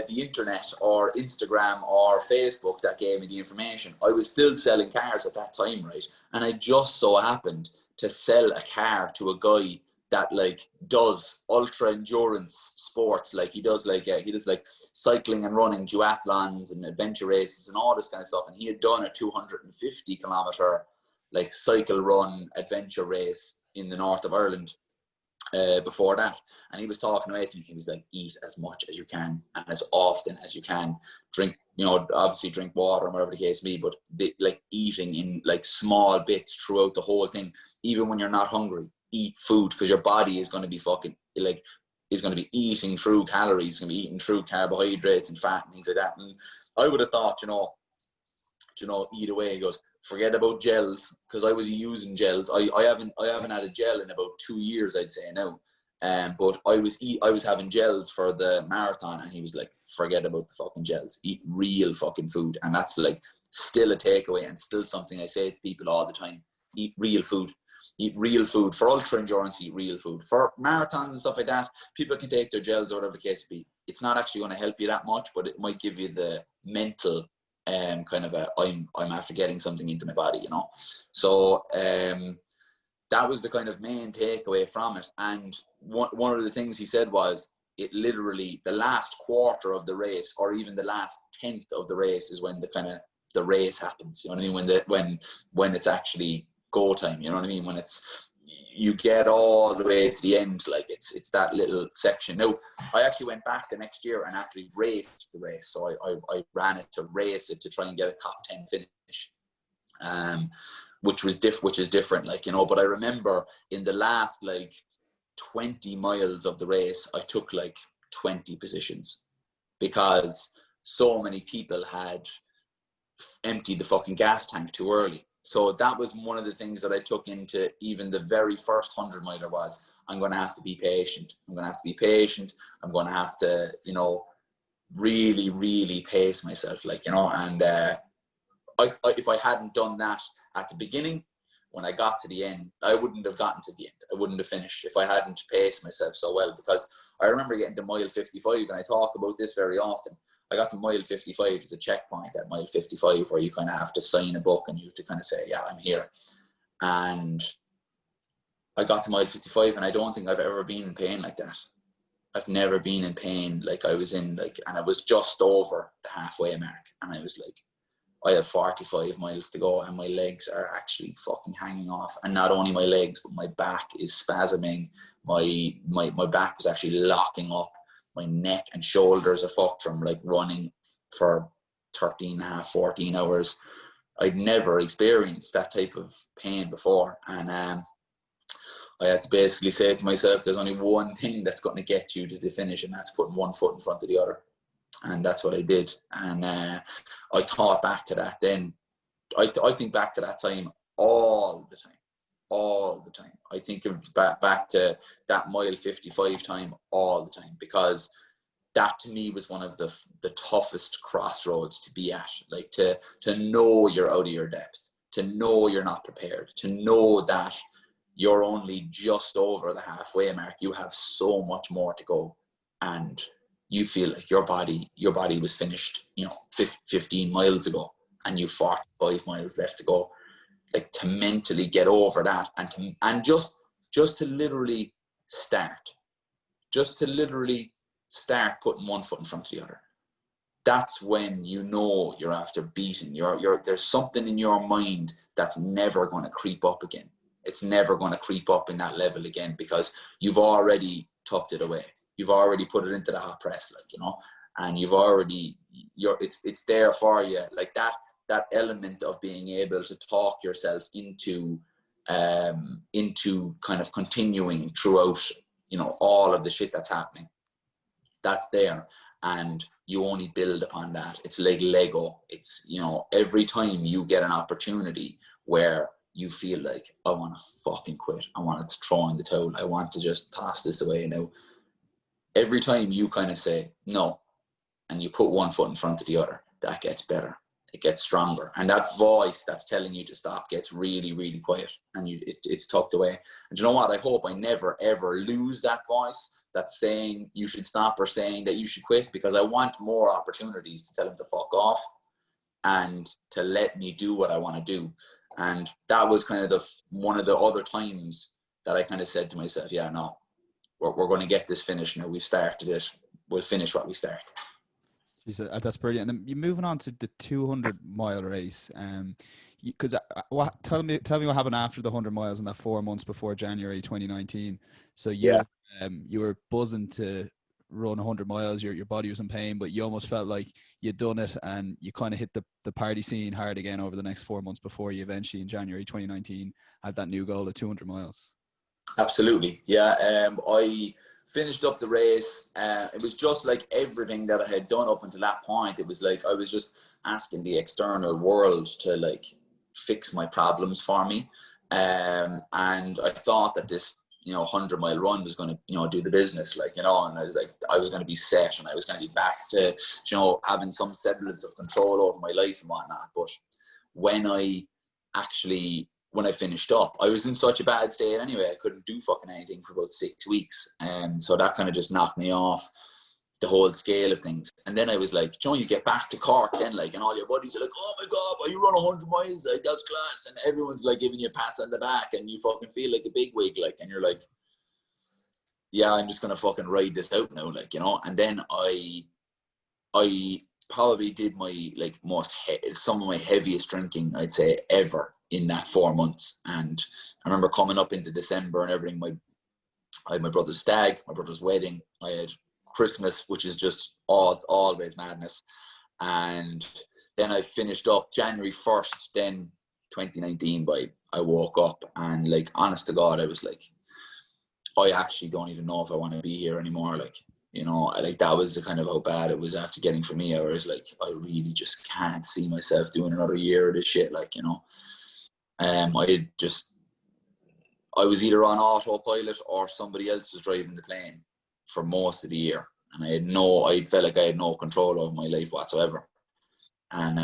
the internet or Instagram or Facebook that gave me the information. I was still selling cars at that time, right? And I just so happened to sell a car to a guy that like does ultra endurance sports. Like he does like cycling and running, duathlons and adventure races and all this kind of stuff. And he had done a 250 kilometer like cycle run adventure race in the north of Ireland before that. And he was talking about it. He was like, eat as much as you can and as often as you can. Drink, you know, obviously drink water and whatever the case may be, but like eating in like small bits throughout the whole thing, even when you're not hungry. Eat food, because your body is going to be fucking like, is going to be eating through calories, is going to be eating through carbohydrates and fat and things like that. And I would have thought, you know, eat away. He goes, forget about gels, because I was using gels. I haven't had a gel in about 2 years, I'd say now. But I was having gels for the marathon, and he was like, forget about the fucking gels. Eat real fucking food. And that's like still a takeaway, and still something I say to people all the time. Eat real food. Eat real food. For ultra endurance, eat real food. For marathons and stuff like that, people can take their gels or whatever the case be. It's not actually going to help you that much, but it might give you the mental kind of I'm after getting something into my body, you know. So that was the kind of main takeaway from it. And one of the things he said was, it literally, the last quarter of the race, or even the last tenth of the race, is when the race happens. You know what I mean? When it's actually go time, you know what I mean? When you get all the way to the end, like it's that little section. Now, I actually went back the next year and actually raced the race. So I ran it to race it to try and get a top 10 finish, which is different, like, you know. But I remember in the last like 20 miles of the race, I took like 20 positions, because so many people had emptied the fucking gas tank too early. So that was one of the things that I took into even the very first 100 miler was, I'm going to have to be patient. I'm going to have to, you know, really, really pace myself, like, you know. And if I hadn't done that at the beginning, when I got to the end, I wouldn't have gotten to the end. I wouldn't have finished if I hadn't paced myself so well. Because I remember getting to mile 55, and I talk about this very often. I got to mile 55, there's a checkpoint at mile 55 where you kind of have to sign a book and you have to kind of say, yeah, I'm here. And I got to mile 55, and I don't think I've ever been in pain like that. I've never been in pain like I was in, like, and I was just over the halfway mark. And I was like, I have 45 miles to go, and my legs are actually fucking hanging off. And not only my legs, but my back is spasming. My back was actually locking up. My neck and shoulders are fucked from like running for 13 and a half, 14 hours. I'd never experienced that type of pain before. And I had to basically say to myself, there's only one thing that's going to get you to the finish, and that's putting one foot in front of the other. And that's what I did. And I thought back to that then. I think back to that time all the time. I think back to that mile 55 time all the time, because that to me was one of the toughest crossroads to be at. Like to know you're out of your depth, to know you're not prepared, to know that you're only just over the halfway mark. You have so much more to go, and you feel like your body was finished, you know, 15 miles ago, and you've 45 miles left to go. Like, to mentally get over that, and just to literally start putting one foot in front of the other. That's when you know you're after beating. There's something in your mind that's never going to creep up again. It's never going to creep up in that level again, because you've already tucked it away. You've already put it into the hot press, like, you know, and it's there for you. Like that element of being able to talk yourself into kind of continuing throughout, you know, all of the shit that's happening. That's there, and you only build upon that. It's like Lego. It's, you know, every time you get an opportunity where you feel like, I want to fucking quit. I want to throw in the towel. I want to just toss this away now. Every time you kind of say no, and you put one foot in front of the other, that gets better. It gets stronger. And that voice that's telling you to stop gets really, really quiet, and it's tucked away. And you know what? I hope I never, ever lose that voice that's saying you should stop or saying that you should quit, because I want more opportunities to tell them to fuck off and to let me do what I want to do. And that was kind of one of the other times that I kind of said to myself, yeah, no, we're going to get this finished now. We've started it. We'll finish what we start. That's brilliant. And then you're moving on to the 200-mile race. Because tell me what happened after the 100 miles in that 4 months before January 2019. So you were buzzing to run 100 miles. Your body was in pain, but you almost felt like you'd done it, and you kind of hit the party scene hard again over the next 4 months before you eventually in January 2019 had that new goal of 200 miles. Absolutely, yeah. I finished up the race. It was just like everything that I had done up until that point. It was like I was just asking the external world to like fix my problems for me. And I thought that this, 100-mile run was going to, do the business, and I was like, I was going to be set, and I was going to be back to, having some semblance of control over my life and whatnot. But when I finished up, I was in such a bad state anyway. I couldn't do fucking anything for about 6 weeks. And so that kind of just knocked me off the whole scale of things. And then I was like, you get back to Cork then, and all your buddies are like, oh my God, well, you run 100 miles, that's class. And everyone's like giving you pats on the back, and you fucking feel like a big wig, and you're like, yeah, I'm just going to fucking ride this out now, And then I probably did my some of my heaviest drinking, I'd say, ever in that 4 months. And I remember coming up into December and everything. I had my brother's stag, my brother's wedding. I had Christmas, which is just always madness. And then I finished up January 1st, then 2019. I woke up and honest to God, I was like, I actually don't even know if I want to be here anymore. That was the kind of how bad it was after getting for me. I was like, I really just can't see myself doing another year of this shit. I was either on autopilot or somebody else was driving the plane for most of the year. And I felt like I had no control over my life whatsoever. And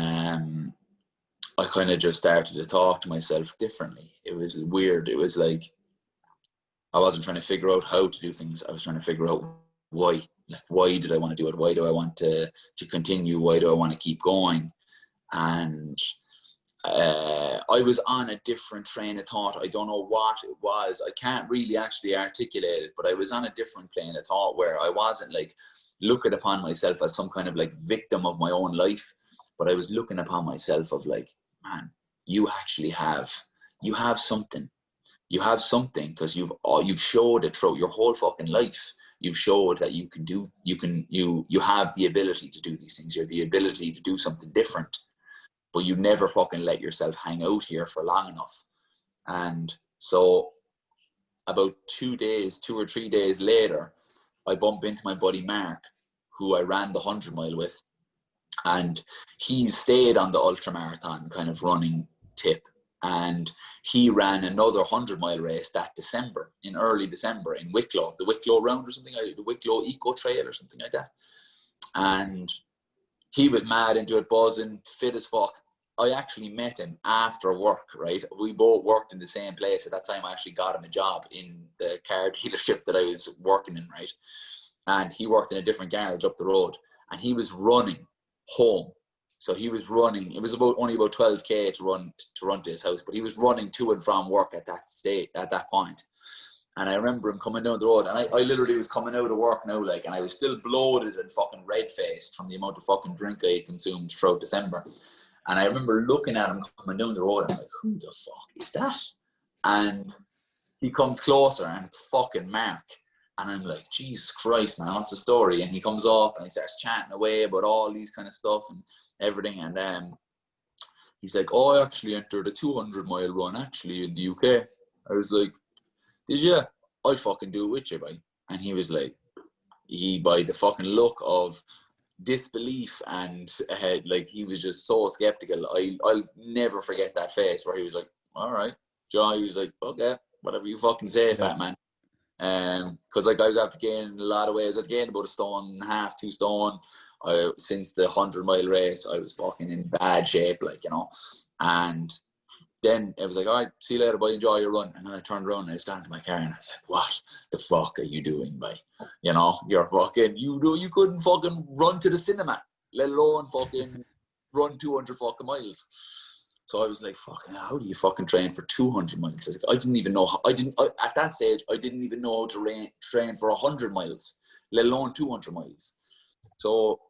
I kind of just started to talk to myself differently. It was weird. It was like, I wasn't trying to figure out how to do things. I was trying to figure out why. Why did I want to do it? Why do I want to continue? Why do I want to keep going? And I was on a different train of thought. I don't know what it was. I can't really actually articulate it, but I was on a different plane of thought where I wasn't looking upon myself as some kind of victim of my own life, but I was looking upon myself of man, you have something. You have something, because you've showed it throughout your whole fucking life. You've showed that you have the ability to do these things. You have the ability to do something different, but you never fucking let yourself hang out here for long enough. And so about 2 or 3 days later, I bump into my buddy Mark, who I ran the 100-mile with. And he stayed on the ultramarathon kind of running tip. And he ran another 100-mile race that December, in early December, in Wicklow, the Wicklow round or something, the Wicklow Eco Trail or something like that. And he was mad into it, buzzing, fit as fuck. I actually met him after work, right? We both worked in the same place. At that time, I actually got him a job in the car dealership that I was working in, right? And he worked in a different garage up the road. And he was running home. So he was running. It was only about 12K to run to his house, but he was running to and from work at that point. And I remember him coming down the road, and I literally was coming out of work now, and I was still bloated and fucking red-faced from the amount of fucking drink I had consumed throughout December. And I remember looking at him coming down the road, and I'm like, who the fuck is that? And he comes closer, and it's fucking Mark. And I'm like, Jesus Christ, man, what's the story? And he comes up, and he starts chatting away about all these kind of stuff and everything. And he's like, oh, I actually entered a 200-mile run, actually, in the UK. I was like, did you? I'll fucking do it with you, boy. And he was like, by the fucking look of disbelief and he was just so skeptical. I'll never forget that face where he was like, all right, Joe, he was like, okay, whatever you fucking say, fat man. Because like I was after gaining a lot of weight. I gained about 1.5 stone, 2 stone. Since the 100-mile race, I was fucking in bad shape, like, you know. And then it was like, all right, see you later, boy, enjoy your run. And then I turned around and I was down to my car and I said, what the fuck are you doing, boy? You know, you're fucking, you couldn't fucking run to the cinema, let alone fucking run 200 fucking miles. So I was like, fucking, how do you fucking train for 200 miles? I didn't even know how, at that stage, I didn't even know how to train for 100 miles, let alone 200 miles. So,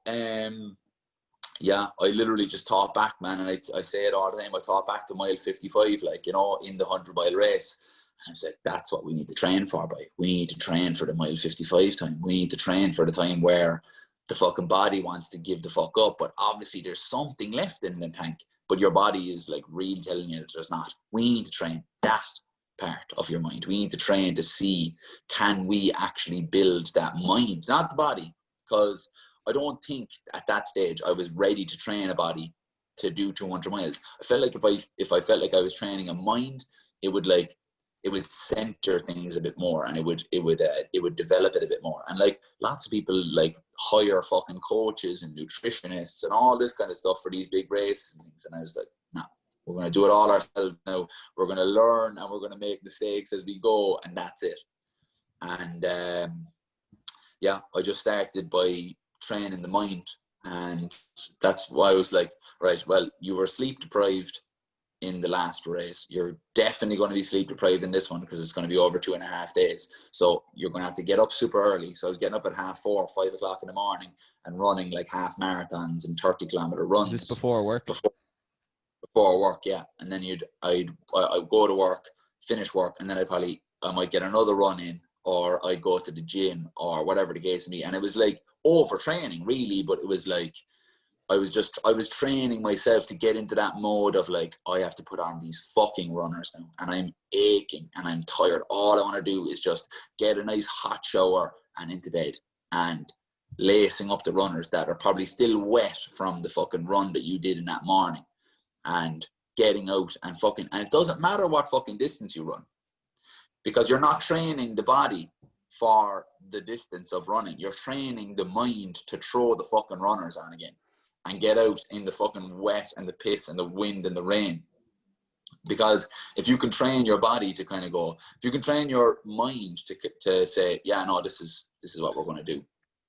yeah, I literally just thought back, man, and I say it all the time, I thought back to mile 55, like, you know, in the 100-mile race. And I was like, that's what we need to train for, boy. We need to train for the mile 55 time. We need to train for the time where the fucking body wants to give the fuck up, but obviously there's something left in the tank. But your body is like really telling you that there's not. We need to train that part of your mind. We need to train to see, can we actually build that mind, not the body? Because I don't think at that stage I was ready to train a body to do 200 miles. I felt like if I felt like I was training a mind, it would center things a bit more, and it would develop it a bit more. And like lots of people like hire fucking coaches and nutritionists and all this kind of stuff for these big races and things. And I was like, no, we're going to do it all ourselves now. We're going to learn and we're going to make mistakes as we go, and that's it. And yeah, I just started by training the mind, and that's why I was like, right, well, you were sleep deprived in the last race. You're definitely going to be sleep deprived in this one because it's going to be over 2.5 days. So you're going to have to get up super early. So I was getting up at 4:30, 5 o'clock in the morning and running like half marathons and 30-kilometer runs. Is this before work? Before work, yeah. And then I'd go to work, finish work, and then I might get another run in, or I'd go to the gym or whatever the case may be. And it was like overtraining really, but it was like I was training myself to get into that mode of like, I have to put on these fucking runners now, and I'm aching and I'm tired. All I want to do is just get a nice hot shower and into bed, and lacing up the runners that are probably still wet from the fucking run that you did in that morning, and getting out and it doesn't matter what fucking distance you run, because you're not training the body for the distance of running. You're training the mind to throw the fucking runners on again and get out in the fucking wet and the piss and the wind and the rain. Because if you can train your body to kind of go, if you can train your mind to say, yeah, no, this is what we're going to do,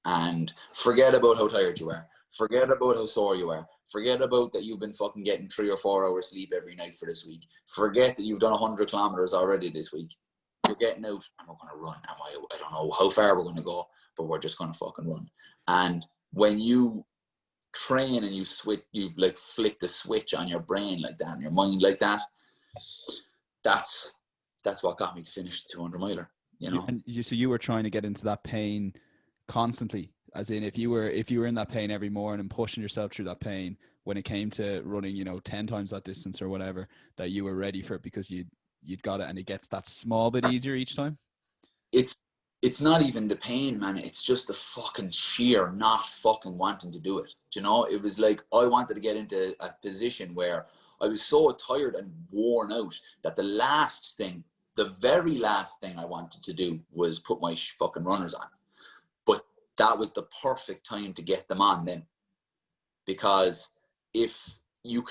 and forget about how tired you are, forget about how sore you are, forget about that you've been fucking getting 3 or 4 hours sleep every night for this week, forget that you've done 100 kilometers already this week. You're getting out and we're going to run. I don't know how far we're going to go, but we're just going to fucking run. And when you train and you've like flicked the switch on your brain like that and your mind like that, that's what got me to finish the 200 miler, you know. So you were trying to get into that pain constantly, as in if you were in that pain every morning and pushing yourself through that pain, when it came to running, you know, 10 times that distance or whatever, that you were ready for it because you'd got it, and it gets that small bit easier each time. It's not even the pain, man. It's just the fucking sheer not fucking wanting to do it. Do you know? It was like I wanted to get into a position where I was so tired and worn out that the very last thing I wanted to do was put my fucking runners on. But that was the perfect time to get them on then. Because if you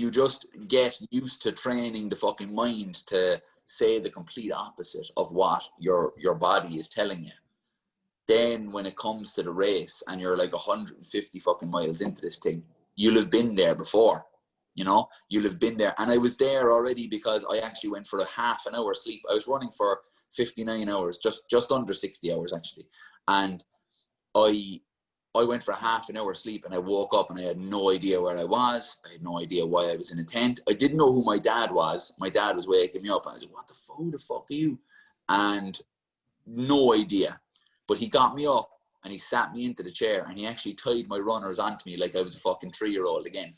just get used to training the fucking mind to say the complete opposite of what your body is telling you, then when it comes to the race and you're like 150 fucking miles into this thing, you'll have been there before, you know. You'll have been there, and I was there already because I actually went for a half an hour sleep. I was running for 59 hours, just under 60 hours actually, and I went for a half an hour sleep, and I woke up and I had no idea where I was. I had no idea why I was in a tent. I didn't know who my dad was. My dad was waking me up, and I was like, who the fuck are you? And no idea. But he got me up and he sat me into the chair, and he actually tied my runners onto me like I was a fucking 3-year-old again.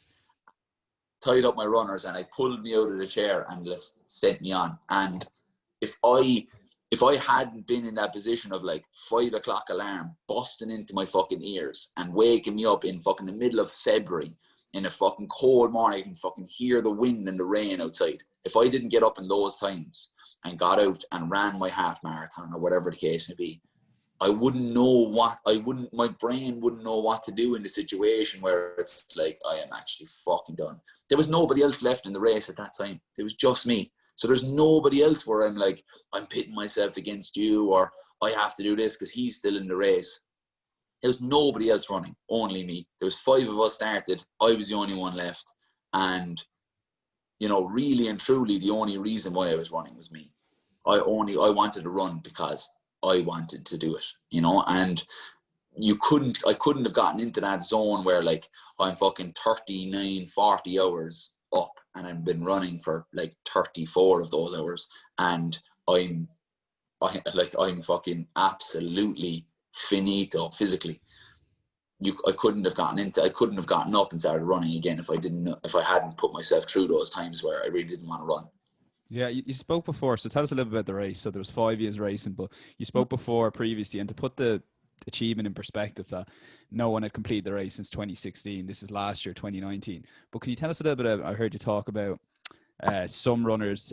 Tied up my runners, and I pulled me out of the chair and just sent me on. And if I hadn't been in that position of like 5 o'clock alarm busting into my fucking ears and waking me up in fucking the middle of February in a fucking cold morning, I can fucking hear the wind and the rain outside. if I didn't get up in those times and got out and ran my half marathon or whatever the case may be, my brain wouldn't know what to do in the situation where it's like, I am actually fucking done. There was nobody else left in the race at that time. It was just me. So there's nobody else where I'm like, I'm pitting myself against you, or I have to do this because he's still in the race. There was nobody else running, only me. There was 5 of us started. I was the only one left. And, you know, really and truly, the only reason why I was running was me. I wanted to run because I wanted to do it, you know, and I couldn't have gotten into that zone where like I'm fucking 39, 40 hours up and I've been running for like 34 of those hours, and I'm fucking absolutely finito physically. I couldn't have gotten up and started running again if I hadn't put myself through those times where I really didn't want to run. Yeah, you spoke before, so tell us a little bit about the race. So there was 5 years racing, but you spoke before previously, and to put the achievement in perspective, that no one had completed the race since 2016. This is last year, 2019. But can you tell us a little bit I heard you talk about some runners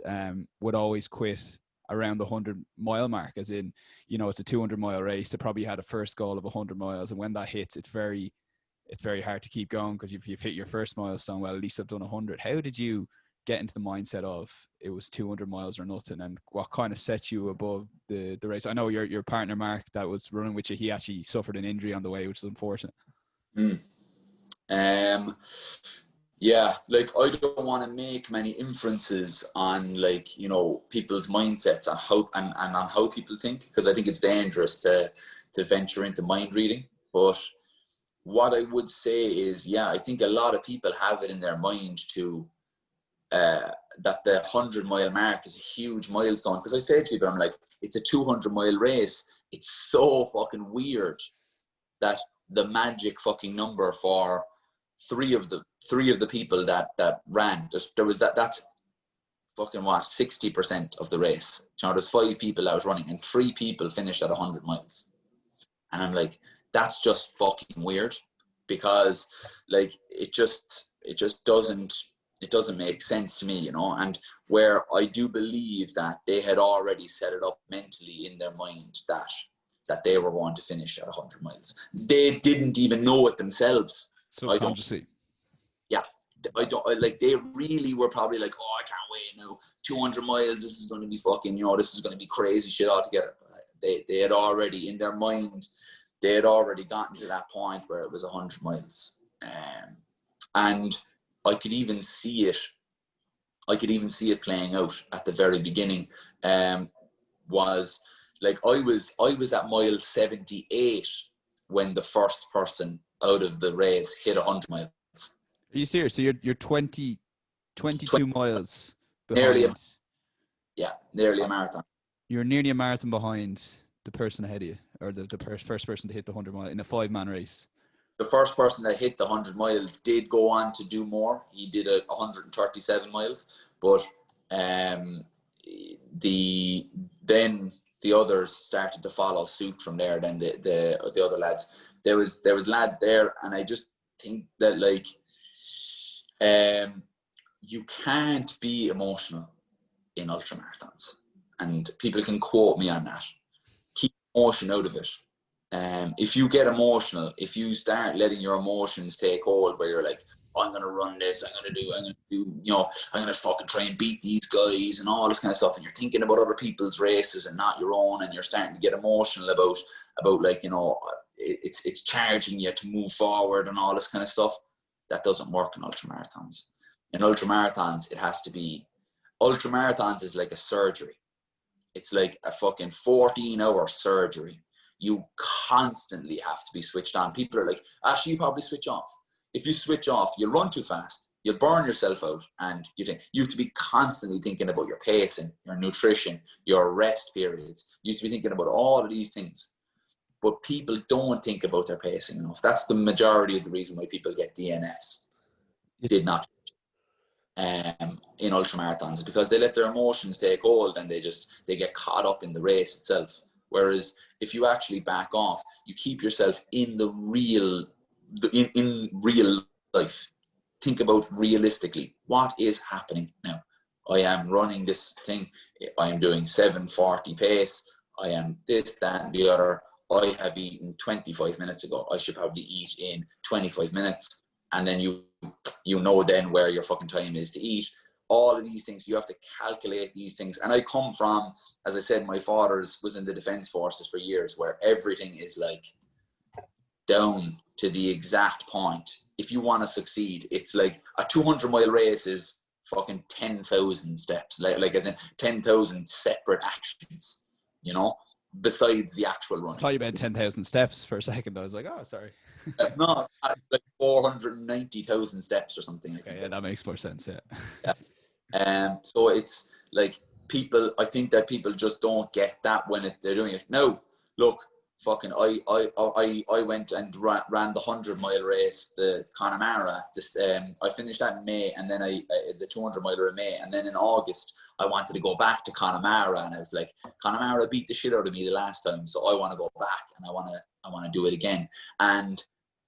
would always quit around the 100-mile mark, as in, you know, it's a 200-mile race. They probably had a first goal of 100 miles, and when that hits, it's very hard to keep going because you've hit your first milestone. Well, at least I've done 100. How did you get into the mindset of it was 200 miles or nothing, and what kind of set you above the race? I know your partner Mark that was running with you, he actually suffered an injury on the way, which is unfortunate. Yeah, like I don't want to make many inferences on, like, you know, people's mindsets and how and on how people think, because I think it's dangerous to venture into mind reading. But what I would say is, yeah, I think a lot of people have it in their mind to that the 100-mile mark is a huge milestone. Because I say to people, I'm like, it's a 200-mile race. It's so fucking weird that the magic fucking number for three of the people that ran, that's fucking what, 60% of the race. You know, there's 5 people that was running and 3 people finished at 100 miles. And I'm like, that's just fucking weird, because like it just doesn't make sense to me, you know. And where I do believe that they had already set it up mentally in their mind that they were going to finish at 100 miles. They didn't even know it themselves. Subconsciously. They really were probably like, oh, I can't wait now, 200 miles, this is going to be fucking, you know, this is going to be crazy shit altogether. They had already, in their mind, they had already gotten to that point where it was 100 miles. And I could even see it playing out at the very beginning. Was like, I was at mile 78 when the first person out of the race hit 100 miles. Are you serious? So you're 22 miles behind. Nearly a marathon. marathon. You're nearly a marathon behind the person ahead of you, or the first person to hit the 100 mile in a 5-man race. The first person that hit the 100 miles did go on to do more. He did 137 miles, but then the others started to follow suit from there. Then the other lads, there was lads there, and I just think that, like, you can't be emotional in ultramarathons, and people can quote me on that. Keep emotion out of it. If you get emotional, if you start letting your emotions take hold, where you're like, oh, I'm gonna run this, I'm gonna do, you know, I'm gonna fucking try and beat these guys and all this kind of stuff, and you're thinking about other people's races and not your own, and you're starting to get emotional about like, you know, it's charging you to move forward and all this kind of stuff. That doesn't work in ultramarathons. In ultramarathons, it has to be, ultramarathons is like a surgery. It's like a fucking 14-hour surgery. You constantly have to be switched on. People are like, actually, you probably switch off. If you switch off, you'll run too fast, you'll burn yourself out, and you have to be constantly thinking about your pacing, your nutrition, your rest periods. You have to be thinking about all of these things. But people don't think about their pacing enough. That's the majority of the reason why people get DNFs. Did not in ultramarathons, because they let their emotions take hold and they get caught up in the race itself. Whereas if you actually back off, you keep yourself in the real life. Think about realistically, what is happening now? I am running this thing. I am doing 7:40 pace. I am this, that, and the other. I have eaten 25 minutes ago. I should probably eat in 25 minutes. And then you know then where your fucking time is to eat. All of these things, you have to calculate these things. And I come from, as I said, my father's was in the defense forces for years, where everything is like down to the exact point. If you want to succeed, it's like a 200-mile race is fucking 10,000 steps, like as in 10,000 separate actions, you know, besides the actual run. I thought you meant 10,000 steps for a second. I was like, oh, sorry. No, it's like 490,000 steps or something. Okay, yeah, that makes more sense. Yeah. So it's like I think that people just don't get that when they're doing it. No, look, fucking, I went and ran the 100-mile race, the Connemara. I finished that in May, and then the 200-miler in May, and then in August I wanted to go back to Connemara, and I was like, Connemara beat the shit out of me the last time, so I want to go back and I want to do it again. And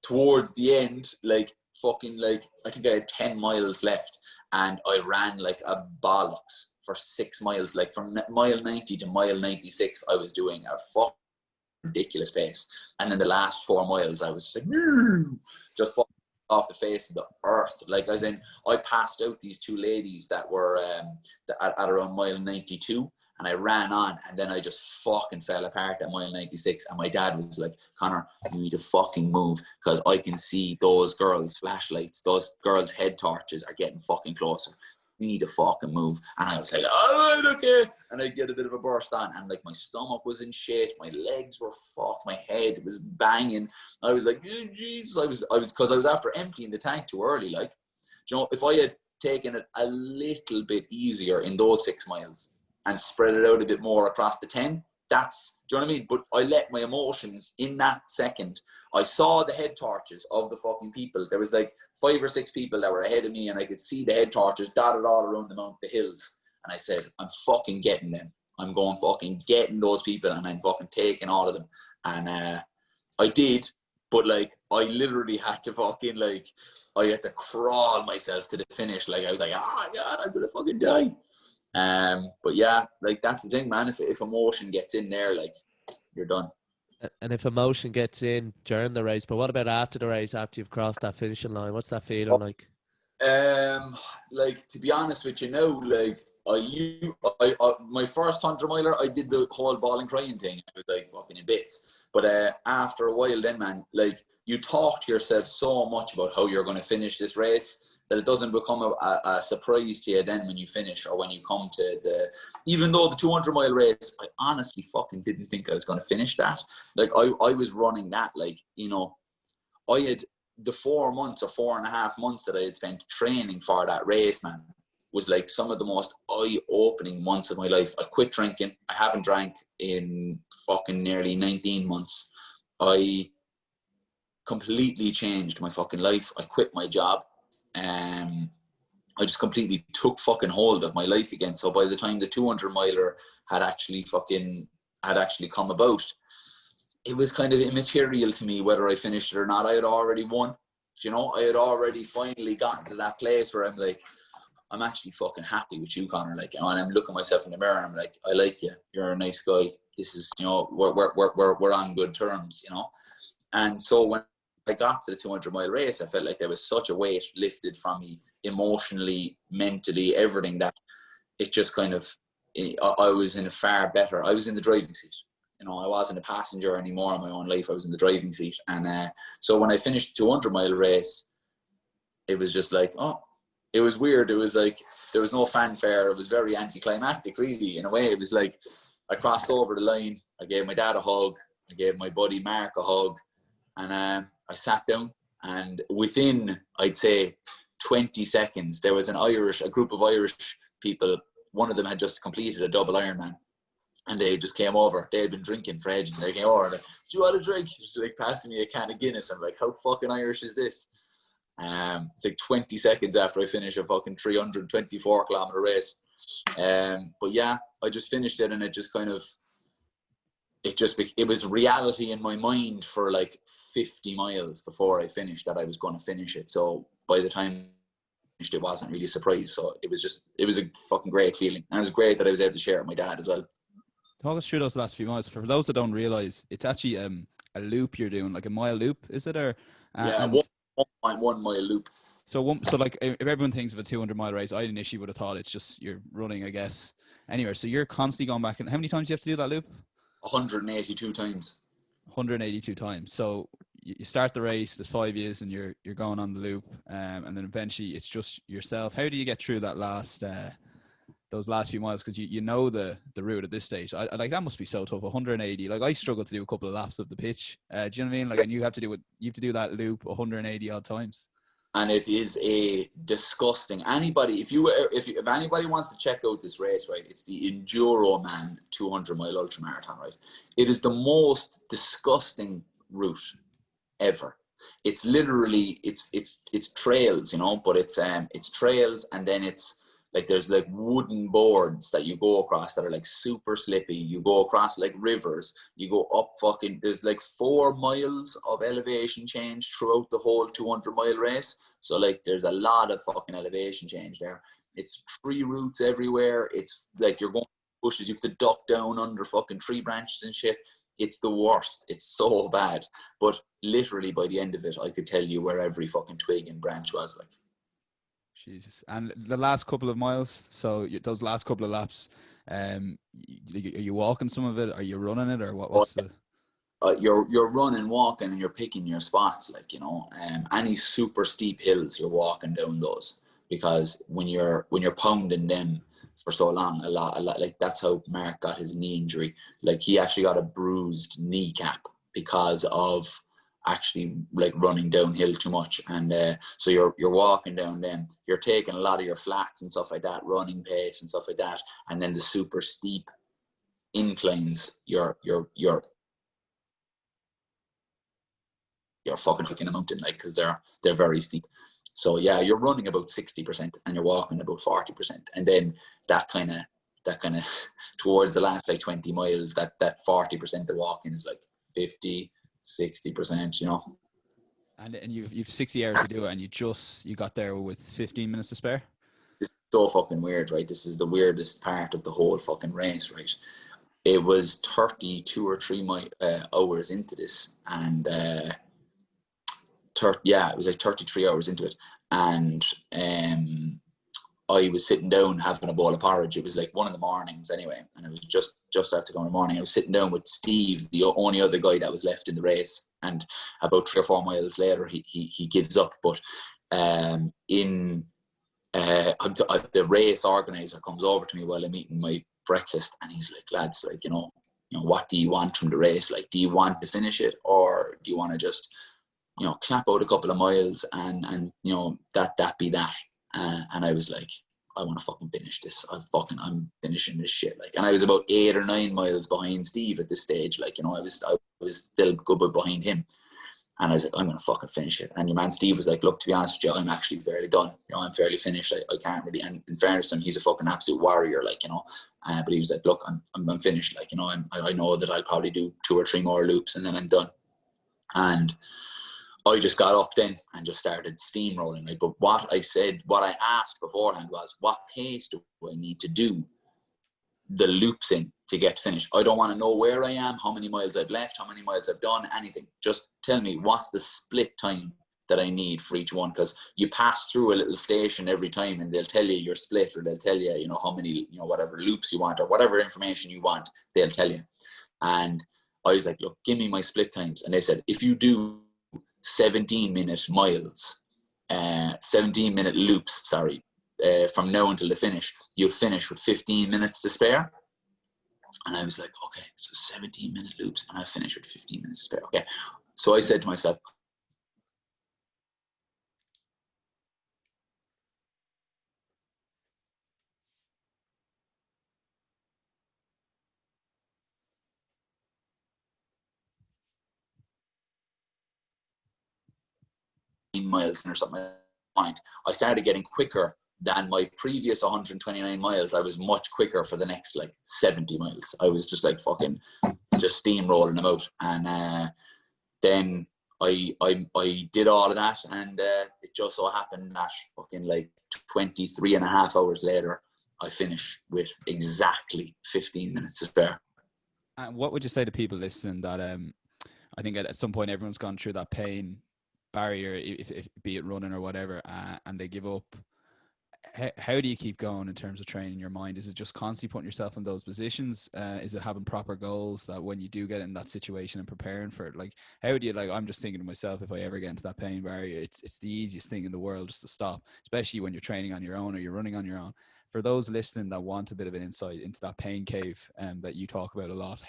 towards the end, like fucking, like I think I had 10 miles left, and I ran like a bollocks for 6 miles. Like from mile 90 to mile 96, I was doing a fucking ridiculous pace. And then the last 4 miles, I was just like, just fucking off the face of the earth. Like, as in, I passed out these 2 ladies that were at around mile 92. And I ran on, and then I just fucking fell apart at mile 96. And my dad was like, Conor, you need to fucking move, because I can see those girls' flashlights, those girls' head torches are getting fucking closer. You need to fucking move. And I was like, all right, okay. And I get a bit of a burst on, and like my stomach was in shit, my legs were fucked, my head was banging. I was like, oh, Jesus, because I was after emptying the tank too early. Like, you know, if I had taken it a little bit easier in those 6 miles, and spread it out a bit more across the 10. Do you know what I mean? But I let my emotions in that second. I saw the head torches of the fucking people. There was like 5 or 6 people that were ahead of me, and I could see the head torches dotted all around the hills. And I said, I'm fucking getting them. I'm going fucking getting those people, and I'm fucking taking all of them. And I did, but like I literally had to fucking I had to crawl myself to the finish. Like I was like, oh my God, I'm gonna fucking die. But yeah, like that's the thing, man. If emotion gets in there, like you're done. And if emotion gets in during the race, but what about after the race, after you've crossed that finishing line? What's that feeling like? Like to be honest with you now, like my first 100-miler, I did the whole ball and crying thing. I was like fucking in bits. But after a while, then man, like you talk to yourself so much about how you're going to finish this race, that it doesn't become a surprise to you then when you finish, or when you come to even though the 200-mile race, I honestly fucking didn't think I was going to finish that. Like I was running that, like, you know, I had the 4 months or 4.5 months that I had spent training for that race, man, was like some of the most eye-opening months of my life. I quit drinking. I haven't drank in fucking nearly 19 months. I completely changed my fucking life. I quit my job. I just completely took fucking hold of my life again. So by the time the 200-miler had actually come about, it was kind of immaterial to me whether I finished it or not. I had already won. You know, I had already finally gotten to that place where I'm like, I'm actually fucking happy with you, Conor. Like, and I'm looking myself in the mirror and I'm like, I like you. You're a nice guy. This is, you know, we're on good terms, you know. And so when I got to the 200-mile race, I felt like there was such a weight lifted from me emotionally, mentally, everything, that it just kind of, I was in I was in the driving seat. You know, I wasn't a passenger anymore in my own life. I was in the driving seat. And so when I finished the 200-mile race, it was just like, oh, it was weird. It was like, there was no fanfare. It was very anticlimactic, really, in a way. It was like, I crossed over the line. I gave my dad a hug. I gave my buddy Mark a hug. And I sat down, and within, I'd say, 20 seconds, there was a group of Irish people. One of them had just completed a double Ironman, and they just came over. They had been drinking for ages, and they came over and like, do you want a drink? Just like passing me a can of Guinness. I'm like, how fucking Irish is this? It's like 20 seconds after I finish a fucking 324-kilometer race. But yeah, I just finished it, and it just kind of, it was reality in my mind for like 50 miles before I finished that I was going to finish it. So by the time it wasn't really a surprise. So it was a fucking great feeling. And it was great that I was able to share it with my dad as well. Talk us through those last few miles. For those that don't realize, it's actually a loop you're doing, like a mile loop, is it? Or Yeah, and 1.1 mile loop. so like if everyone thinks of a 200-mile race, I initially would have thought it's just you're running, I guess. Anyway, so you're constantly going back. And how many times do you have to do that loop? 182 times. 182 times. So you start the race, there's 5 years, and you're going on the loop, and then eventually it's just yourself. How do you get through that those last few miles? Because you know the route at this stage. I like that must be so tough. 180. Like I struggle to do a couple of laps of the pitch. Do you know what I mean? Like, and you have to do that loop 180 odd times. And it is a disgusting. Anybody, if anybody wants to check out this race, right? It's the Enduroman 200-mile ultramarathon, right? It is the most disgusting route ever. It's literally it's trails, you know, but it's trails, and then it's like there's like wooden boards that you go across that are like super slippy. You go across like rivers. You go up there's like 4 miles of elevation change throughout the whole 200-mile race. So like there's a lot of fucking elevation change there. It's tree roots everywhere. It's like you're going bushes. You have to duck down under fucking tree branches and shit. It's the worst. It's so bad. But literally by the end of it, I could tell you where every fucking twig and branch was like. Jesus. And the last couple of miles, so those last couple of laps, are you walking some of it? Are you running it, or what's the? You're running, walking, and you're picking your spots. Like, you know, any super steep hills, you're walking down those, because when you're pounding them for so long, a lot, like that's how Mark got his knee injury. Like he actually got a bruised kneecap because of actually like running downhill too much. And so you're walking down them, you're taking a lot of your flats and stuff like that, running pace and stuff like that, and then the super steep inclines, you're fucking looking a mountain, like, because they're very steep. So yeah, you're running about 60% and you're walking about 40%, and then that kind of towards the last like 20 miles, that 40% of walking is like 50-60%, you know. And you've 60 hours to do it, and you got there with 15 minutes to spare. This is so fucking weird, right? This is the weirdest part of the whole fucking race, right? It was 32 or 3 hours into this, and it was like 33 hours into it, and I was sitting down having a bowl of porridge. It was like 1 a.m. anyway, and it was just after going in the morning. I was sitting down with Steve, the only other guy that was left in the race, and about 3 or 4 miles later, he gives up. But the race organizer comes over to me while I'm eating my breakfast, and he's like, "Lads, like, you know, what do you want from the race? Like, do you want to finish it, or do you want to just, you know, clap out a couple of miles and you know, that be that?" And I was like, I want to fucking finish this. I'm finishing this shit. Like, and I was about 8 or 9 miles behind Steve at this stage. Like, you know, I was still good bit behind him. And I was like, I'm going to fucking finish it. And your man Steve was like, look, to be honest with you, I'm actually fairly done. You know, I'm fairly finished. I can't really. And in fairness to him, he's a fucking absolute warrior, like, you know. But he was like, look, I'm finished. Like, you know, I know that I'll probably do 2 or 3 more loops and then I'm done. And I just got up then and just started steamrolling. Like, but what I asked beforehand was, what pace do I need to do the loops in to get finished? I don't want to know where I am, how many miles I've left, how many miles I've done, anything. Just tell me what's the split time that I need for each one, because you pass through a little station every time and they'll tell you your split, or they'll tell you, you know, how many, you know, whatever loops you want or whatever information you want, they'll tell you. And I was like, look, give me my split times. And they said, if you do 17-minute loops, from now until the finish, you'll finish with 15 minutes to spare. And I was like, okay, so 17-minute loops and I finish with 15 minutes to spare. Okay. So I said to myself, miles or something. I started getting quicker than my previous 129 miles. I was much quicker for the next like 70 miles. I was just like fucking just steamrolling them out. And then I did all of that, and it just so happened that fucking like 23 and a half hours later, I finished with exactly 15 minutes to spare. And what would you say to people listening that I think at some point everyone's gone through that pain barrier, if be it running or whatever, and they give up? How do you keep going in terms of training your mind? Is it just constantly putting yourself in those positions? Is it having proper goals that when you do get in that situation and preparing for it? Like, how do you, like, I'm just thinking to myself, if I ever get into that pain barrier, it's the easiest thing in the world just to stop, especially when you're training on your own or you're running on your own. For those listening that want a bit of an insight into that pain cave that you talk about a lot,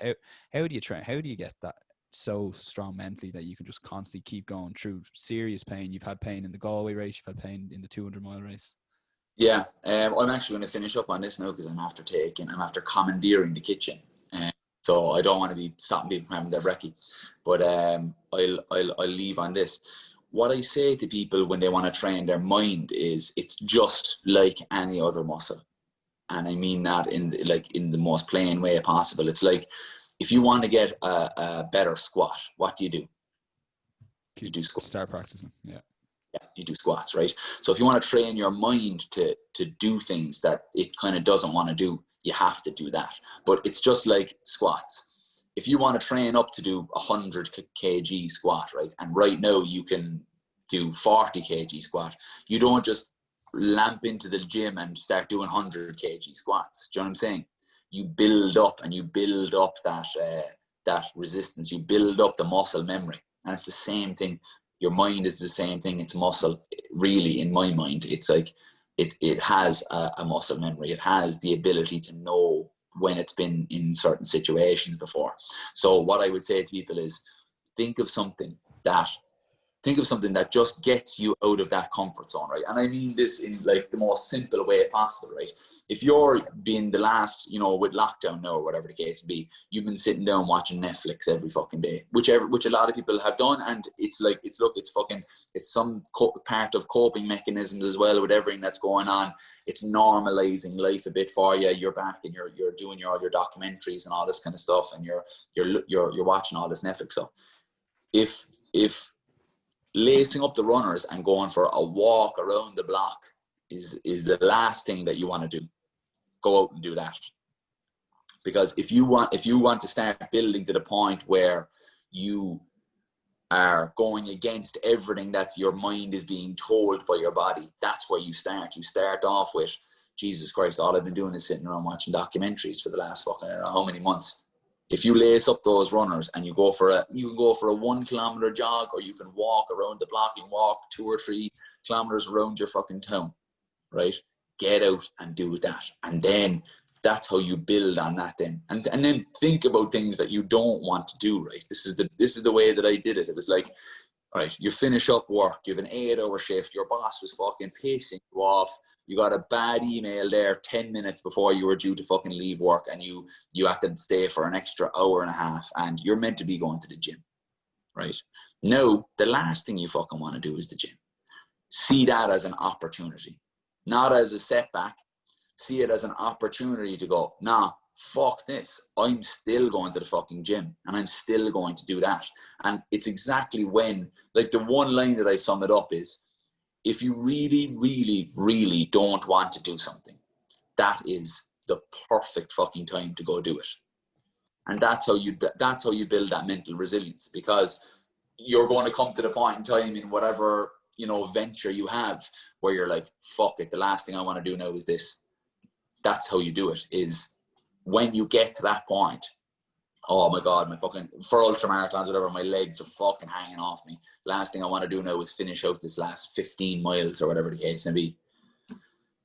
how do you train? How do you get that so strong mentally that you can just constantly keep going through serious pain? You've had pain in the Galway race, you've had pain in the 200-mile race. Yeah, I'm actually going to finish up on this now because I'm after commandeering the kitchen, so I don't want to be stopping people from having their brekkie. But I'll leave on this. What I say to people when they want to train their mind is it's just like any other muscle, and I mean that in the most plain way possible. It's like if you want to get a better squat, what do? You do squat. Start practicing. Yeah, you do squats, right? So if you want to train your mind to do things that it kind of doesn't want to do, you have to do that. But it's just like squats. If you want to train up to do 100 kg squat, right? And right now you can do 40 kg squat. You don't just lamp into the gym and start doing 100 kg squats. Do you know what I'm saying? You build up and you build up that resistance. You build up the muscle memory. And it's the same thing. Your mind is the same thing. It's muscle, really, in my mind. It's like it has a muscle memory. It has the ability to know when it's been in certain situations before. So what I would say to people is think of something that just gets you out of that comfort zone, right? And I mean this in like the most simple way possible, right? If you're being the last, with lockdown now or whatever the case be, you've been sitting down watching Netflix every fucking day, which a lot of people have done, and it's some part of coping mechanisms as well with everything that's going on. It's normalizing life a bit for you. You're back and you're doing all your documentaries and all this kind of stuff, and you're watching all this Netflix stuff. If lacing up the runners and going for a walk around the block is the last thing that you want to do, go out and do that. Because if you want to start building to the point where you are going against everything that your mind is being told by your body, that's where you start. You start off with, Jesus Christ, all I've been doing is sitting around watching documentaries for the last fucking I don't know how many months. If you lace up those runners and you can go for a 1 kilometer jog, or you can walk around the block and walk 2 or 3 kilometers around your fucking town, right? Get out and do that. And then that's how you build on that then. And then think about things that you don't want to do, right? This is the way that I did it. It was like, all right, you finish up work, you have an 8-hour shift, your boss was fucking pissing you off. You got a bad email there 10 minutes before you were due to fucking leave work, and you have to stay for an extra hour and a half, and you're meant to be going to the gym, right? No, the last thing you fucking want to do is the gym. See that as an opportunity, not as a setback. See it as an opportunity to go, nah, fuck this. I'm still going to the fucking gym, and I'm still going to do that. And it's exactly when, like, the one line that I sum it up is, if you really, really, really don't want to do something, that is the perfect fucking time to go do it. And that's how you build that mental resilience, because you're going to come to the point in time in whatever, venture you have where you're like, fuck it, the last thing I want to do now is this. That's how you do it, is when you get to that point, oh my God, for ultramarathons, whatever, my legs are fucking hanging off me. Last thing I want to do now is finish out this last 15 miles or whatever the case may be.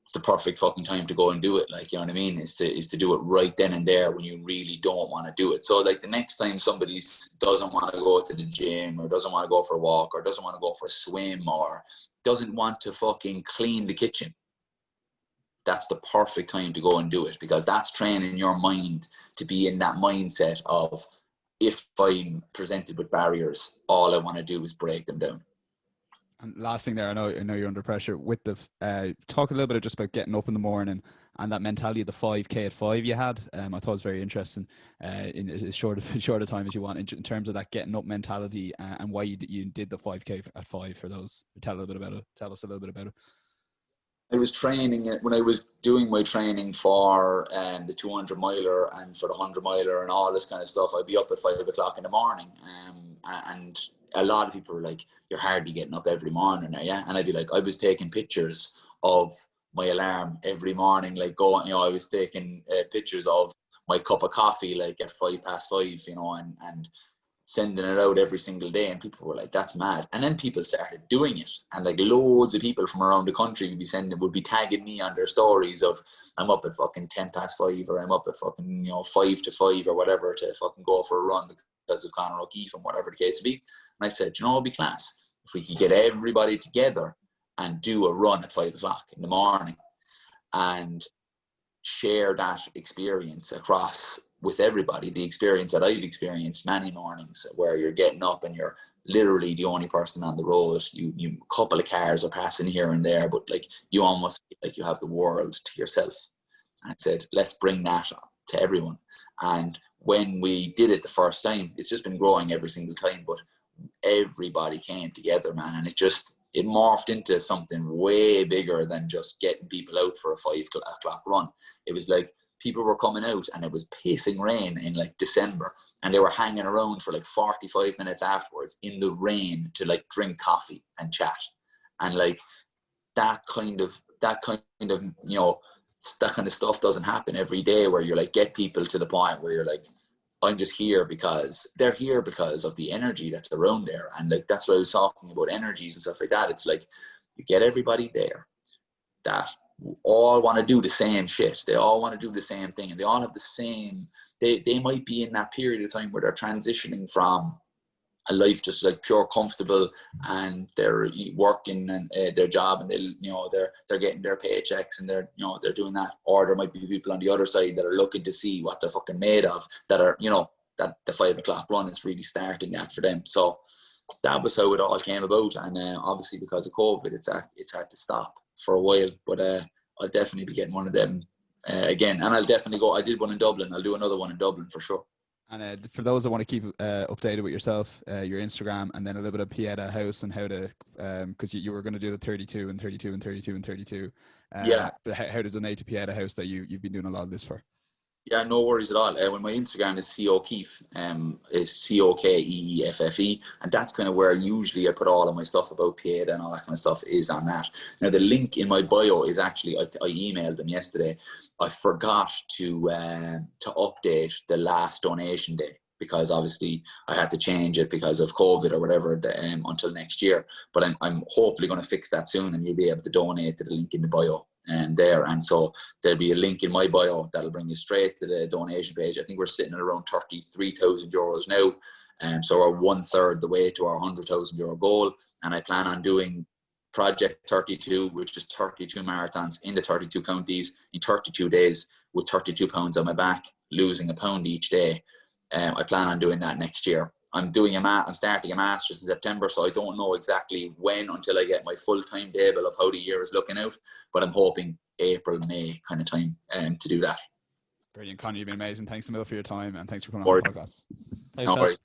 It's the perfect fucking time to go and do it. Like, you know what I mean? Is to do it right then and there when you really don't want to do it. So like the next time somebody doesn't want to go to the gym, or doesn't want to go for a walk, or doesn't want to go for a swim, or doesn't want to fucking clean the kitchen, that's the perfect time to go and do it, because that's training your mind to be in that mindset of, if I'm presented with barriers, all I want to do is break them down. And last thing there, I know you're under pressure with the talk a little bit just about getting up in the morning and that mentality of the 5K at 5 you had. I thought it was very interesting in as short a time as you want in terms of that getting up mentality, and why you did the 5K at 5 for those. Tell us a little bit about it. I was training it when I was doing my training for the 200 miler and for the 100 miler and all this kind of stuff. I'd be up at 5 o'clock in the morning, and a lot of people were like, "You're hardly getting up every morning, are you?" And I'd be like, I was taking pictures of my alarm every morning, like going, I was taking pictures of my cup of coffee, like at 5:05, and sending it out every single day, and people were like, "That's mad." And then people started doing it, and like loads of people from around the country would be tagging me on their stories of, "I'm up at fucking 5:10, or I'm up at fucking 5 to 5 or whatever to fucking go for a run because of Conor O'Keefe," and whatever the case would be. And I said, it'd be class if we could get everybody together and do a run at 5 o'clock in the morning and share that experience across with everybody, the experience that I've experienced many mornings where you're getting up and you're literally the only person on the road. You a couple of cars are passing here and there, but like you almost feel like you have the world to yourself. And I said, let's bring that to everyone. And when we did it the first time, it's just been growing every single time, but everybody came together, man, and it morphed into something way bigger than just getting people out for a 5 o'clock run. It was like people were coming out and it was pissing rain in like December, and they were hanging around for like 45 minutes afterwards in the rain to like drink coffee and chat. And like that kind of that kind of stuff doesn't happen every day, where you're like, get people to the point where you're like, I'm just here because they're here because of the energy that's around there. And like, that's what I was talking about, energies and stuff like that. It's like, you get everybody there that all want to do the same shit. They all want to do the same thing, and they all have the same, they might be in that period of time where they're transitioning from a life just like pure comfortable, and they're working and their job, and they're getting their paychecks, and they're doing that. Or there might be people on the other side that are looking to see what they're fucking made of, that are that the 5 o'clock run is really starting that for them. So that was how it all came about. And obviously because of COVID, it's had to stop for a while, but I'll definitely be getting one of them again, and I'll definitely go. I did one in Dublin. I'll do another one in Dublin for sure. And for those that want to keep updated with yourself, your Instagram, and then a little bit of Pieta House and how to, because you were going to do the 32 and 32 and 32 and 32. Yeah. But how to donate to Pieta House that you've been doing a lot of this for. Yeah, no worries at all. When my Instagram is O'Keefe, is COKEEFFE, and that's kind of where usually I put all of my stuff about Pieta and all that kind of stuff is on that. Now the link in my bio is actually, I emailed them yesterday. I forgot to update the last donation day, because obviously I had to change it because of COVID or whatever until next year. But I'm hopefully going to fix that soon, and you'll be able to donate to the link in the bio. There, and so there'll be a link in my bio that'll bring you straight to the donation page. I think we're sitting at around €33,000 now, so we're 1/3 the way to our €100,000 goal. And I plan on doing Project 32, which is 32 marathons in the 32 counties in 32 days with 32 pounds on my back, losing a pound each day. I plan on doing that next year. I'm starting a master's in September, so I don't know exactly when until I get my full timetable of how the year is looking out, but I'm hoping April, May kind of time to do that. Brilliant, Conor. You've been amazing. Thanks a million for your time, and thanks for coming on the podcast. Thanks,